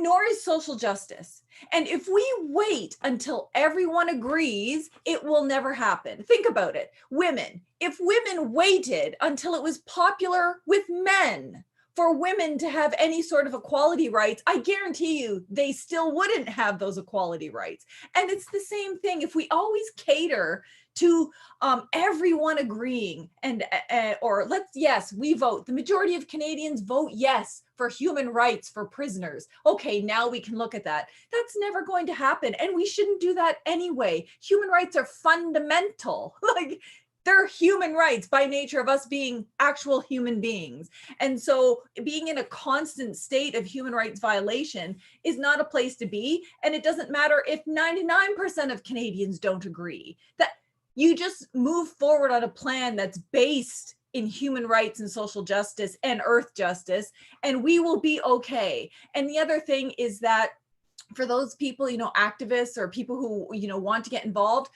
C: nor is social justice. And if we wait until everyone agrees, it will never happen. Think about it. Women, if women waited until it was popular with men for women to have any sort of equality rights, I guarantee you they still wouldn't have those equality rights. And it's the same thing. If we always cater to everyone agreeing yes, we vote. The majority of Canadians vote yes for human rights for prisoners. Okay, now we can look at that. That's never going to happen. And we shouldn't do that anyway. Human rights are fundamental. They're human rights by nature of us being actual human beings. And so being in a constant state of human rights violation is not a place to be. And it doesn't matter if 99% of Canadians don't agree. That you just move forward on a plan that's based in human rights and social justice and earth justice, and we will be okay. And the other thing is that for those people, activists or people who, want to get involved,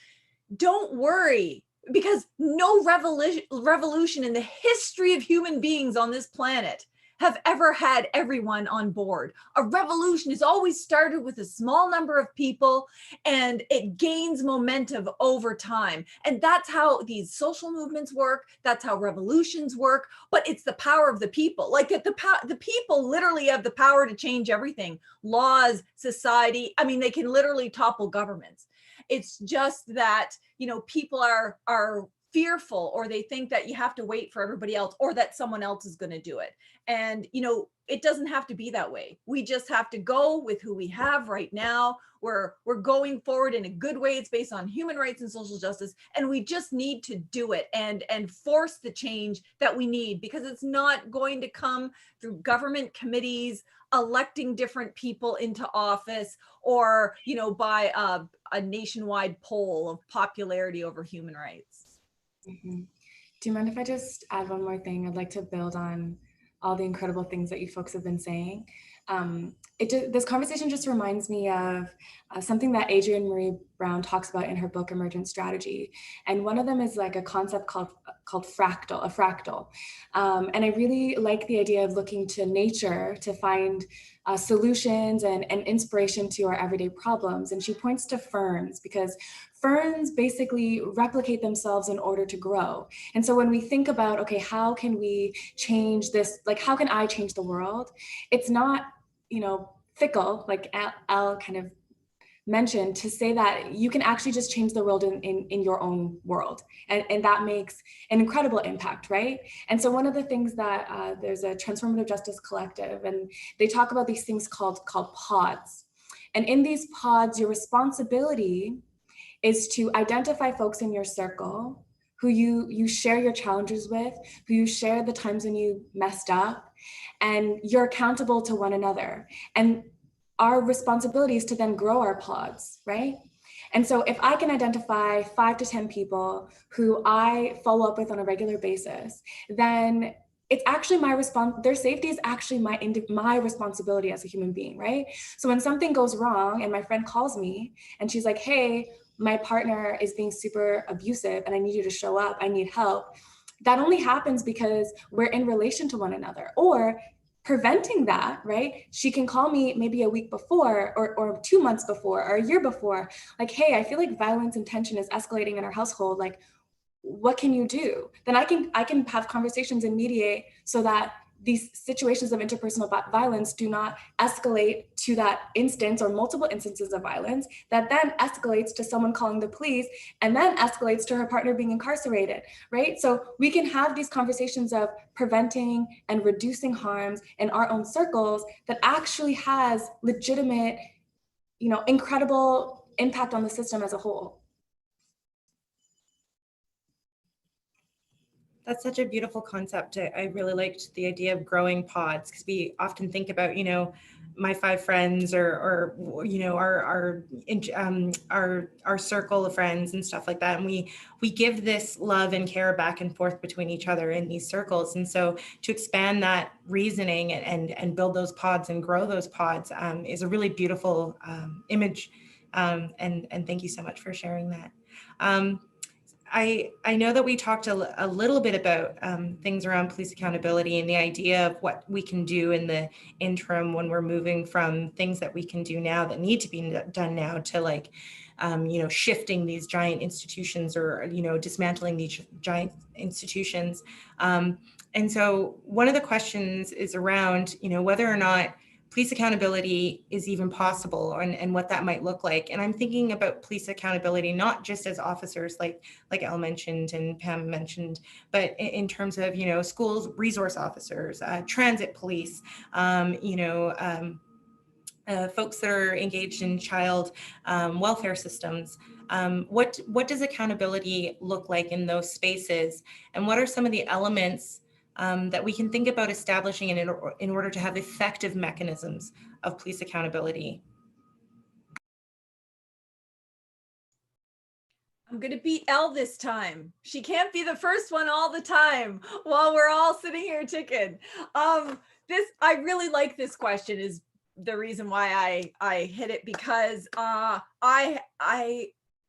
C: don't worry, because no revolution in the history of human beings on this planet have ever had everyone on board. A revolution is always started with a small number of people, and it gains momentum over time. And that's how these social movements work. That's how revolutions work. But it's the power of the people. The people literally have the power to change everything. Laws, society. I mean, they can literally topple governments. It's just that, people are fearful, or they think that you have to wait for everybody else, or that someone else is going to do it. And, it doesn't have to be that way. We just have to go with who we have right now. We're going forward in a good way. It's based on human rights and social justice. And we just need to do it and force the change that we need, because it's not going to come through government committees electing different people into office, or, by a nationwide poll of popularity over human rights.
D: Mm-hmm. Do you mind if I just add one more thing? I'd like to build on all the incredible things that you folks have been saying. This conversation just reminds me of something that Adrienne Marie Brown talks about in her book, Emergent Strategy. And one of them is like a concept called a fractal. And I really like the idea of looking to nature to find solutions and inspiration to our everyday problems. And she points to ferns, because ferns basically replicate themselves in order to grow. And so when we think about, okay, how can we change this? How can I change the world? It's not, fickle, like Al kind of mentioned to say that you can actually just change the world in your own world. And that makes an incredible impact, right? And so one of the things that there's a Transformative Justice Collective, and they talk about these things called pods. And in these pods, your responsibility is to identify folks in your circle who you share your challenges with, who you share the times when you messed up, and you're accountable to one another. And our responsibility is to then grow our pods, right? And so if I can identify 5 to 10 people who I follow up with on a regular basis, then it's actually my their safety is actually my responsibility as a human being, right? So when something goes wrong and my friend calls me and she's like, hey, my partner is being super abusive and I need you to show up, I need help. That only happens because we're in relation to one another. Or preventing that, right? She can call me maybe a week before or 2 months before or a year before, like, hey, I feel like violence and tension is escalating in our household. Like, what can you do? Then I can have conversations and mediate so that these situations of interpersonal violence do not escalate to that instance or multiple instances of violence that then escalates to someone calling the police and then escalates to her partner being incarcerated, right? So we can have these conversations of preventing and reducing harms in our own circles that actually has legitimate, incredible impact on the system as a whole.
A: That's such a beautiful concept. I really liked the idea of growing pods, because we often think about, my 5 friends or our circle of friends and stuff like that. And we give this love and care back and forth between each other in these circles. And so to expand that reasoning and build those pods and grow those pods is a really beautiful image. And thank you so much for sharing that. I know that we talked a little bit about things around police accountability and the idea of what we can do in the interim when we're moving from things that we can do now that need to be done now to shifting these giant institutions or, dismantling these giant institutions. And so one of the questions is around, whether or not police accountability is even possible and what that might look like. And I'm thinking about police accountability, not just as officers like Elle mentioned and Pam mentioned, but in terms of, schools, resource officers, transit police, folks that are engaged in child welfare systems. What does accountability look like in those spaces? And what are some of the elements that we can think about establishing in order to have effective mechanisms of police accountability?
C: I'm going to beat Elle this time. She can't be the first one all the time while we're all sitting here ticking. I really like this question, is the reason why I hit it, because I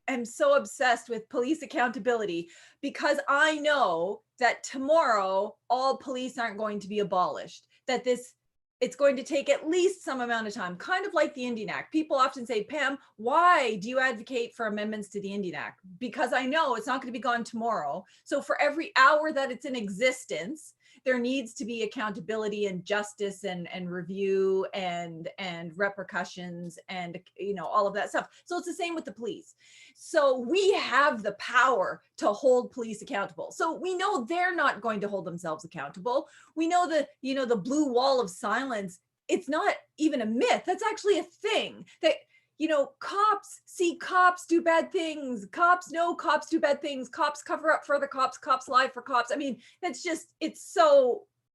C: am so obsessed with police accountability, because I know that tomorrow all police aren't going to be abolished, that it's going to take at least some amount of time, kind of like the Indian Act. People often say, Pam, why do you advocate for amendments to the Indian Act? Because I know it's not going to be gone tomorrow. So for every hour that it's in existence, there needs to be accountability and justice and review and repercussions and all of that stuff. So it's the same with the police. So we have the power to hold police accountable. So we know they're not going to hold themselves accountable. We know that the blue wall of silence, it's not even a myth. That's actually a thing that cops see cops do bad things. Cops know cops do bad things. Cops cover up for other cops. Cops lie for cops. I mean,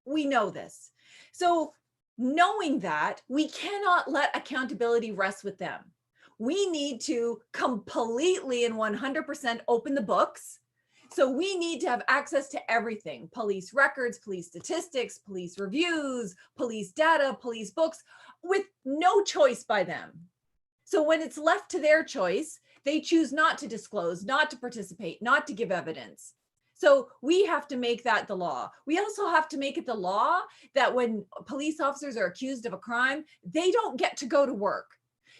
C: we know this. So knowing that, we cannot let accountability rest with them. We need to completely and 100% open the books. So we need to have access to everything: police records, police statistics, police reviews, police data, police books, with no choice by them. So when it's left to their choice, they choose not to disclose, not to participate, not to give evidence. So we have to make that the law. We also have to make it the law that when police officers are accused of a crime, they don't get to go to work.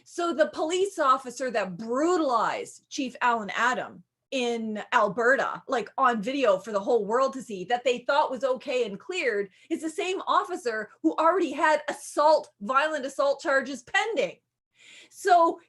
C: So the police officer that brutalized Chief Alan Adam in Alberta, like on video for the whole world to see, that they thought was okay and cleared, is the same officer who already had violent assault charges pending. So,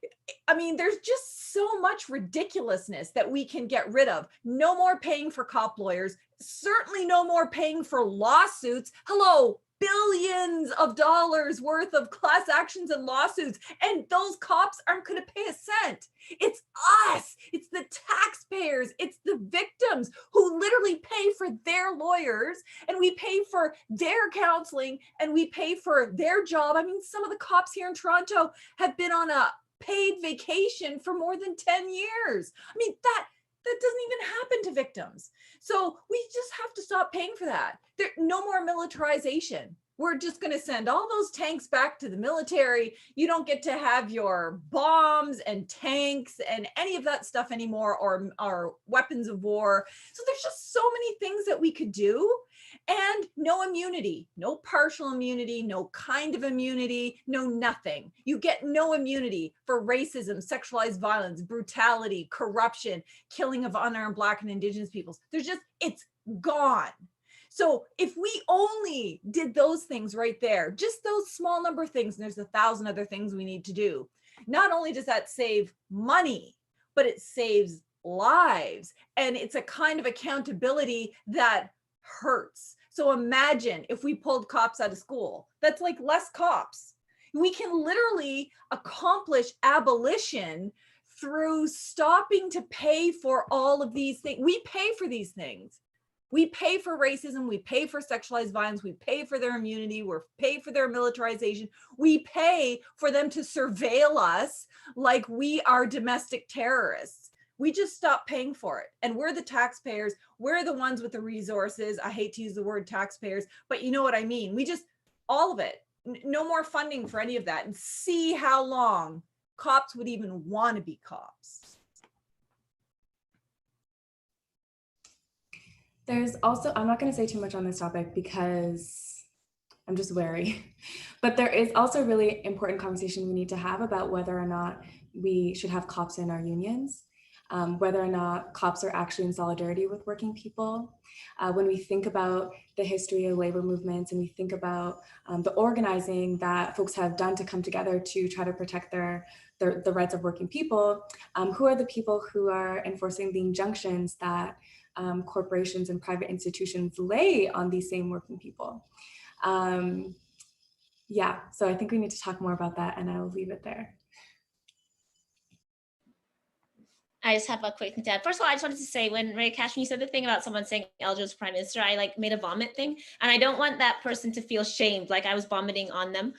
C: I mean, there's just so much ridiculousness that we can get rid of. No more paying for cop lawyers, certainly no more paying for lawsuits. Hello, billions of dollars worth of class actions and lawsuits, and those cops aren't going to pay a cent. It's us, it's the taxpayers, it's the victims who literally pay for their lawyers, and we pay for their counseling, and we pay for their job. I mean, some of the cops here in Toronto have been on a paid vacation for more than 10 years. I mean, that doesn't even happen to victims. So we just have to stop paying for that. No more militarization. We're just going to send all those tanks back to the military. You don't get to have your bombs and tanks and any of that stuff anymore, or weapons of war. So there's just so many things that we could do. And no immunity, no partial immunity, no kind of immunity, no nothing. You get no immunity for racism, sexualized violence, brutality, corruption, killing of unarmed Black and Indigenous peoples. It's gone. So if we only did those things right there, just those small number of things, and there's 1,000 other things we need to do, not only does that save money, but it saves lives. And it's a kind of accountability that hurts. So imagine if we pulled cops out of school, that's like less cops. We can literally accomplish abolition through stopping to pay for all of these things. We pay for these things. We pay for racism, we pay for sexualized violence, we pay for their immunity, we pay for their militarization, we pay for them to surveil us like we are domestic terrorists. We just stop paying for it. And we're the taxpayers, we're the ones with the resources. I hate to use the word taxpayers, but you know what I mean. We just, all of it, no more funding for any of that, and see how long cops would even want to be cops.
D: There's also, I'm not going to say too much on this topic because I'm just wary, but there is also a really important conversation we need to have about whether or not we should have cops in our unions, whether or not cops are actually in solidarity with working people. When we think about the history of labor movements and we think about the organizing that folks have done to come together to try to protect the rights of working people, who are the people who are enforcing the injunctions that corporations and private institutions lay on these same working people? Yeah, so I think we need to talk more about that, and I will leave it there.
B: I just have a quick thing to add. First of all, I just wanted to say, when Reikash, when you said the thing about someone saying Eljo's prime minister, I like made a vomit thing, and I don't want that person to feel shamed, like I was vomiting on them.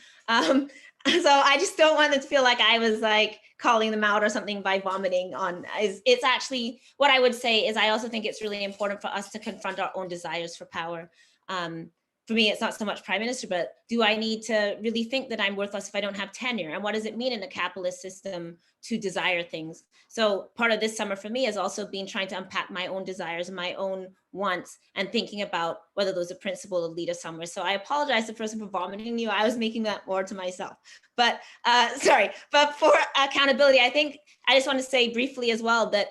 B: So I just don't want them to feel like I was like calling them out or something by vomiting on. It's actually, what I would say is, I also think it's really important for us to confront our own desires for power. For me, it's not so much prime minister, but do I need to really think that I'm worthless if I don't have tenure? And what does it mean in a capitalist system to desire things? So part of this summer for me has also been trying to unpack my own desires and my own wants, and thinking about whether those are principle to lead us somewhere. So I apologize to the person for vomiting you. I was making that more to myself, but sorry. But for accountability, I think I just want to say briefly as well that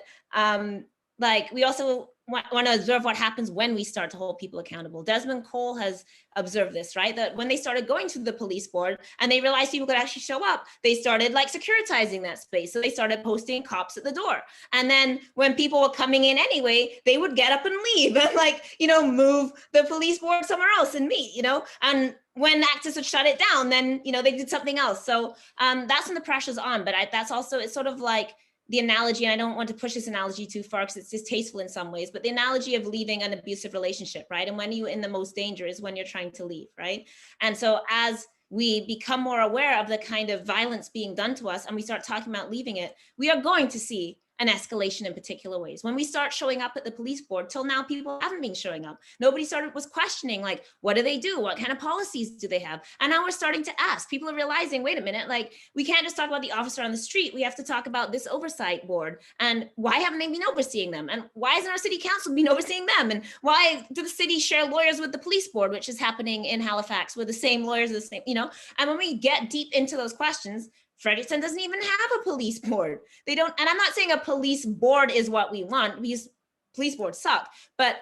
B: like we also want to observe what happens when we start to hold people accountable. Desmond Cole has observed this, right? That when they started going to the police board and they realized people could actually show up, they started like securitizing that space. So they started posting cops at the door. And then when people were coming in anyway, they would get up and leave and like, you know, move the police board somewhere else and meet, you know, and when activists would shut it down, then, you know, they did something else. So that's when the pressure's on. But that's also, it's sort of like, the analogy, and I don't want to push this analogy too far because it's distasteful in some ways, but the analogy of leaving an abusive relationship, right? And when you're in the most danger is when you're trying to leave, right? And so as we become more aware of the kind of violence being done to us and we start talking about leaving it, we are going to see an escalation in particular ways. When we start showing up at the police board, till now people haven't been showing up. Nobody was questioning, like, what do they do? What kind of policies do they have? And now we're starting to ask. People are realizing, wait a minute, like, we can't just talk about the officer on the street. We have to talk about this oversight board. And why haven't they been overseeing them? And why hasn't our city council been overseeing them? And why do the city share lawyers with the police board, which is happening in Halifax, with the same lawyers, the same, you know? And when we get deep into those questions, Fredericton doesn't even have a police board. They don't, and I'm not saying a police board is what we want, because police boards suck, but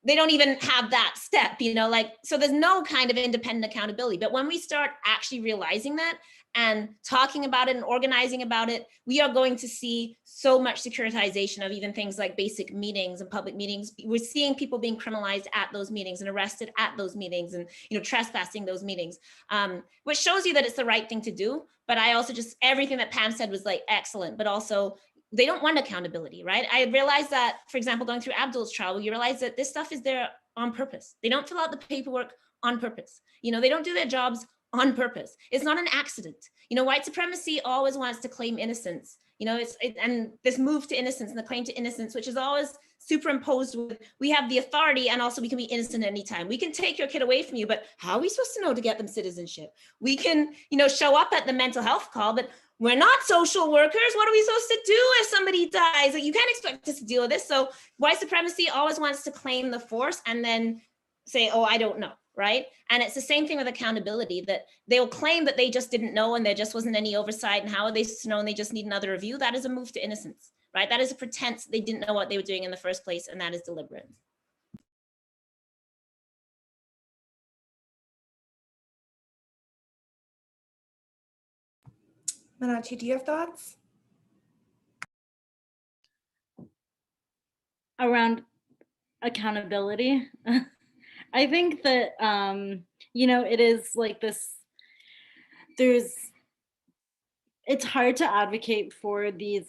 B: they don't even have that step, you know, like, so there's no kind of independent accountability. But when we start actually realizing that and talking about it and organizing about it, we are going to see so much securitization of even things like basic meetings and public meetings. We're seeing people being criminalized at those meetings and arrested at those meetings and, you know, trespassing those meetings, which shows you that it's the right thing to do. But I also just, everything that Pam said was like excellent, but also they don't want accountability, right? I realized that, for example, going through Abdul's trial, you realize that this stuff is there on purpose. They don't fill out the paperwork on purpose. You know, they don't do their jobs on purpose. It's not an accident. You know, white supremacy always wants to claim innocence. You know, and this move to innocence and the claim to innocence, which is always superimposed with, we have the authority and also we can be innocent anytime. We can take your kid away from you, but how are we supposed to know to get them citizenship? We can, you know, show up at the mental health call, but we're not social workers. What are we supposed to do if somebody dies? Like, you can't expect us to deal with this. So white supremacy always wants to claim the force and then say, oh, I don't know, right? And it's the same thing with accountability, that they'll claim that they just didn't know and there just wasn't any oversight, and how are they supposed to know and they just need another review? That is a move to innocence, right? That is a pretense they didn't know what they were doing in the first place, and that is deliberate.
A: Manachi, do you have thoughts?
E: Around accountability? I think that, you know, it is like this, it's hard to advocate for these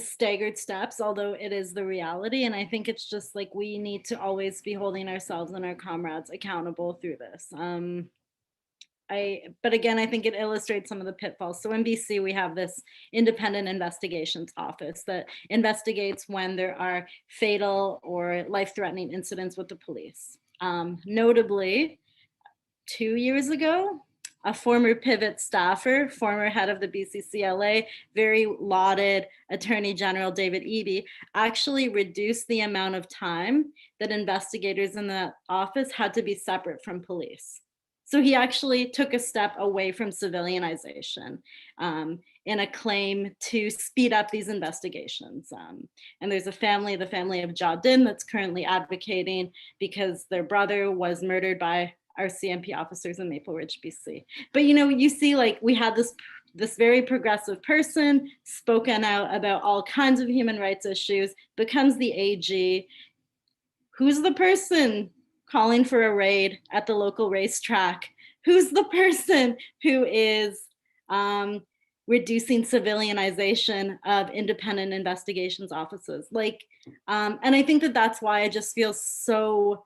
E: staggered steps, although it is the reality. And I think it's just like, we need to always be holding ourselves and our comrades accountable through this. But again, I think it illustrates some of the pitfalls. So in BC, we have this independent investigations office that investigates when there are fatal or life-threatening incidents with the police. Notably, 2 years ago, a former Pivot staffer, former head of the BCCLA, very lauded Attorney General David Abdi, actually reduced the amount of time that investigators in the office had to be separate from police. So he actually took a step away from civilianization in a claim to speed up these investigations. And there's a family, the family of Jadin, that's currently advocating because their brother was murdered by Rcmp officers in Maple Ridge, BC. But you know, you see, like, we had this very progressive person spoken out about all kinds of human rights issues, becomes the AG. Who's the person calling for a raid at the local racetrack? Who's the person who is reducing civilianization of independent investigations offices? Like, and I think that that's why I just feel so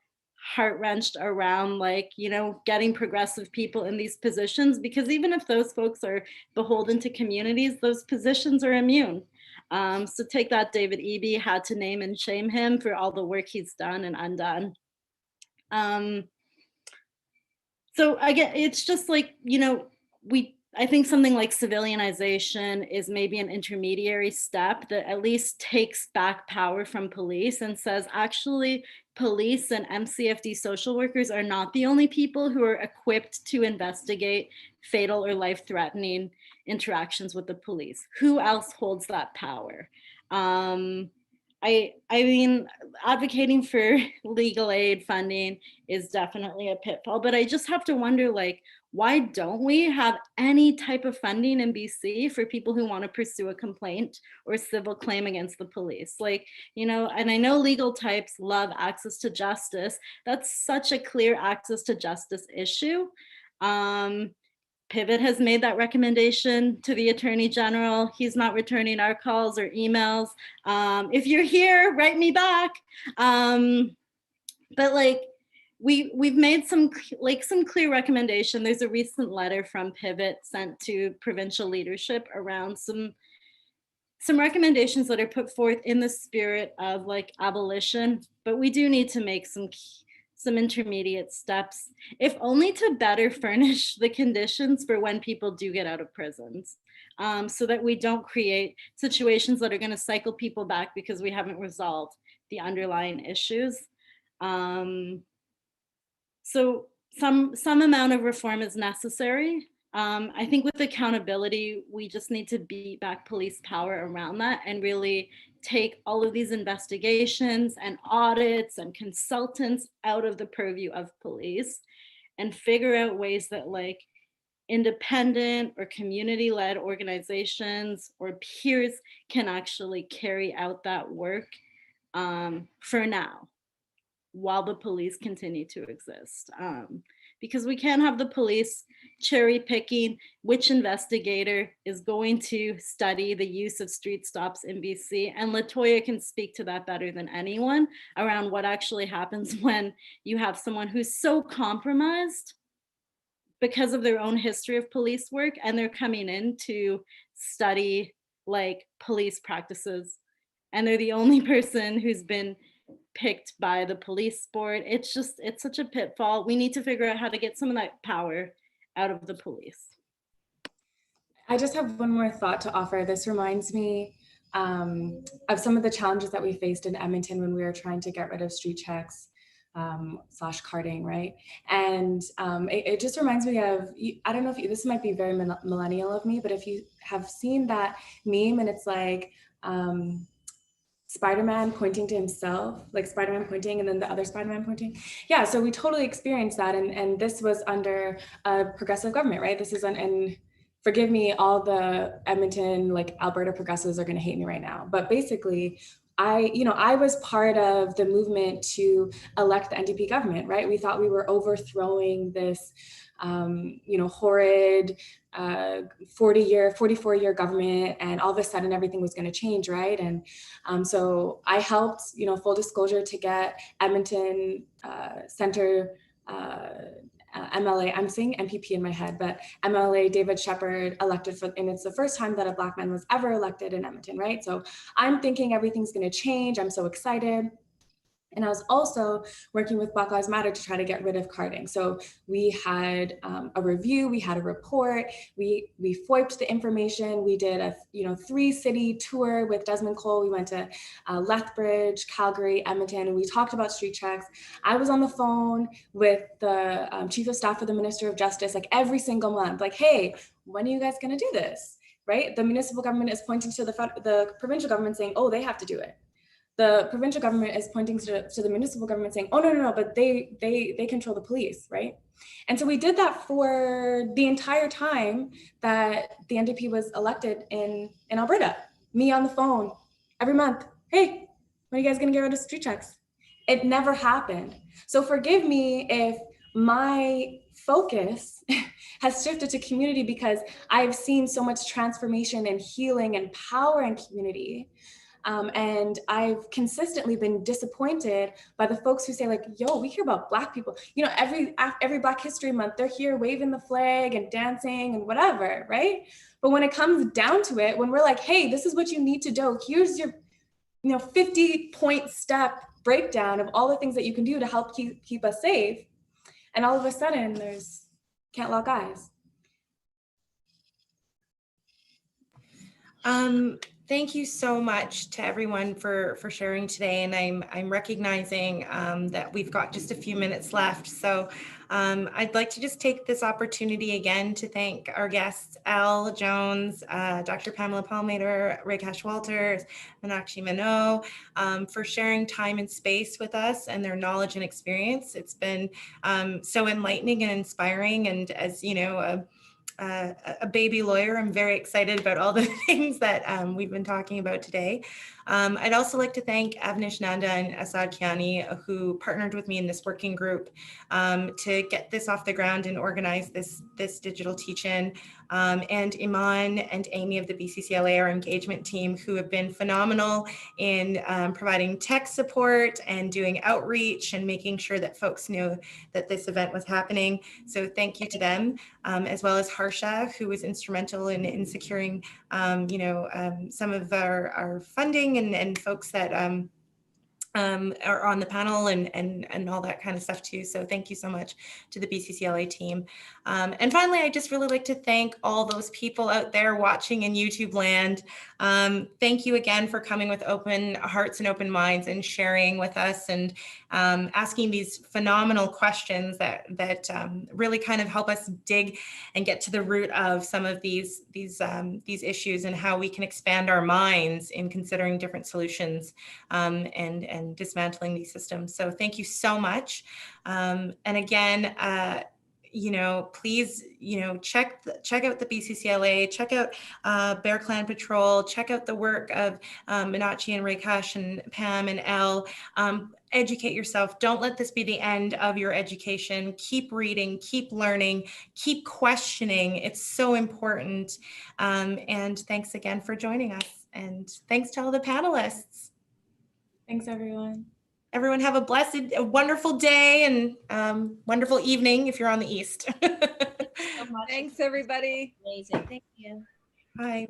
E: heart-wrenched around, like, you know, getting progressive people in these positions, because even if those folks are beholden to communities, those positions are immune. So take that, David Abdi, had to name and shame him for all the work he's done and undone. So again, it's just like, you know, I think something like civilianization is maybe an intermediary step that at least takes back power from police and says, actually, police and MCFD social workers are not the only people who are equipped to investigate fatal or life-threatening interactions with the police. Who else holds that power? I mean, advocating for legal aid funding is definitely a pitfall, but I just have to wonder, like, why don't we have any type of funding in BC for people who want to pursue a complaint or civil claim against the police? Like, you know, and I know legal types love access to justice. That's such a clear access to justice issue. Pivot has made that recommendation to the Attorney General. He's not returning our calls or emails. If you're here, write me back. But like, we've made some clear recommendation. There's a recent letter from Pivot sent to provincial leadership around some recommendations that are put forth in the spirit of like abolition, but we do need to make some intermediate steps, if only to better furnish the conditions for when people do get out of prisons, so that we don't create situations that are going to cycle people back because we haven't resolved the underlying issues. So some amount of reform is necessary. I think with accountability, we just need to beat back police power around that and really take all of these investigations and audits and consultants out of the purview of police and figure out ways that, like, independent or community-led organizations or peers can actually carry out that work for now, while the police continue to exist. Because we can't have the police cherry picking which investigator is going to study the use of street stops in BC. And LaToya can speak to that better than anyone around what actually happens when you have someone who's so compromised because of their own history of police work and they're coming in to study like police practices. And they're the only person who's been picked by the police board. It's such a pitfall. We need to figure out how to get some of that power out of the police.
D: I just have one more thought to offer. This reminds me of some of the challenges that we faced in Edmonton when we were trying to get rid of street checks / carding, right? And it just reminds me of, I don't know if this might be very millennial of me, but if you have seen that meme and it's like, Spider-Man pointing to himself, like Spider-Man pointing and then the other Spider-Man pointing. Yeah, so we totally experienced that. And this was under a progressive government, right? This is and forgive me, all the Edmonton, like Alberta progressives are gonna hate me right now. But basically, I was part of the movement to elect the NDP government, right? We thought we were overthrowing this, horrid 44-year government, and all of a sudden everything was going to change, right? And so I helped, full disclosure, to get Edmonton Center MLA, I'm saying MPP in my head, but MLA David Shepherd elected and it's the first time that a Black man was ever elected in Edmonton, right? So I'm thinking everything's going to change. I'm so excited. And I was also working with Black Lives Matter to try to get rid of carding. So we had a review, we had a report, we FOIP'd the information. We did a 3-city tour with Desmond Cole. We went to Lethbridge, Calgary, Edmonton, and we talked about street checks. I was on the phone with the chief of staff of the Minister of Justice, like every single month, like, hey, when are you guys gonna do this, right? The municipal government is pointing to the provincial government saying, oh, they have to do it. The provincial government is pointing to the municipal government saying, oh, no, but they control the police, right? And so we did that for the entire time that the NDP was elected in Alberta. Me on the phone every month. Hey, when are you guys gonna get rid of street checks? It never happened. So forgive me if my focus has shifted to community, because I've seen so much transformation and healing and power in community. And I've consistently been disappointed by the folks who say like, yo, we hear about Black people, every Black History Month, they're here waving the flag and dancing and whatever, right? But when it comes down to it, when we're like, hey, this is what you need to do, here's your 50-point step breakdown of all the things that you can do to help keep us safe. And all of a sudden there's can't lock eyes.
A: Thank you so much to everyone for sharing today. And I'm recognizing that we've got just a few minutes left. So I'd like to just take this opportunity again to thank our guests, Al Jones, Dr. Pam Palmater, Reikash Walters, Meenakshi Mano, for sharing time and space with us and their knowledge and experience. It's been so enlightening and inspiring. And as you know, a baby lawyer, I'm very excited about all the things that we've been talking about today. I'd also like to thank Avnish Nanda and Asad Kiani, who partnered with me in this working group to get this off the ground and organize this digital teach-in, and Iman and Amy of the BCCLA, our engagement team, who have been phenomenal in providing tech support and doing outreach and making sure that folks knew that this event was happening. So thank you to them, as well as Harsha, who was instrumental in securing some of our funding and folks that are on the panel and all that kind of stuff too. So thank you so much to the BCCLA team. And finally, I just really like to thank all those people out there watching in YouTube land. Thank you again for coming with open hearts and open minds and sharing with us and asking these phenomenal questions that really kind of help us dig and get to the root of some of these issues and how we can expand our minds in considering different solutions and dismantling these systems. So thank you so much. And again, please, check out the BCCLA, check out Bear Clan Patrol, check out the work of Minachi and Reikash and Pam and Elle. Educate yourself. Don't let this be the end of your education. Keep reading, keep learning, keep questioning. It's so important. And thanks again for joining us. And thanks to all the panelists.
D: Thanks, everyone.
A: Everyone have a wonderful day and wonderful evening if you're on the East.
B: So much.
C: Thanks, everybody.
B: Amazing. Thank you.
A: Bye.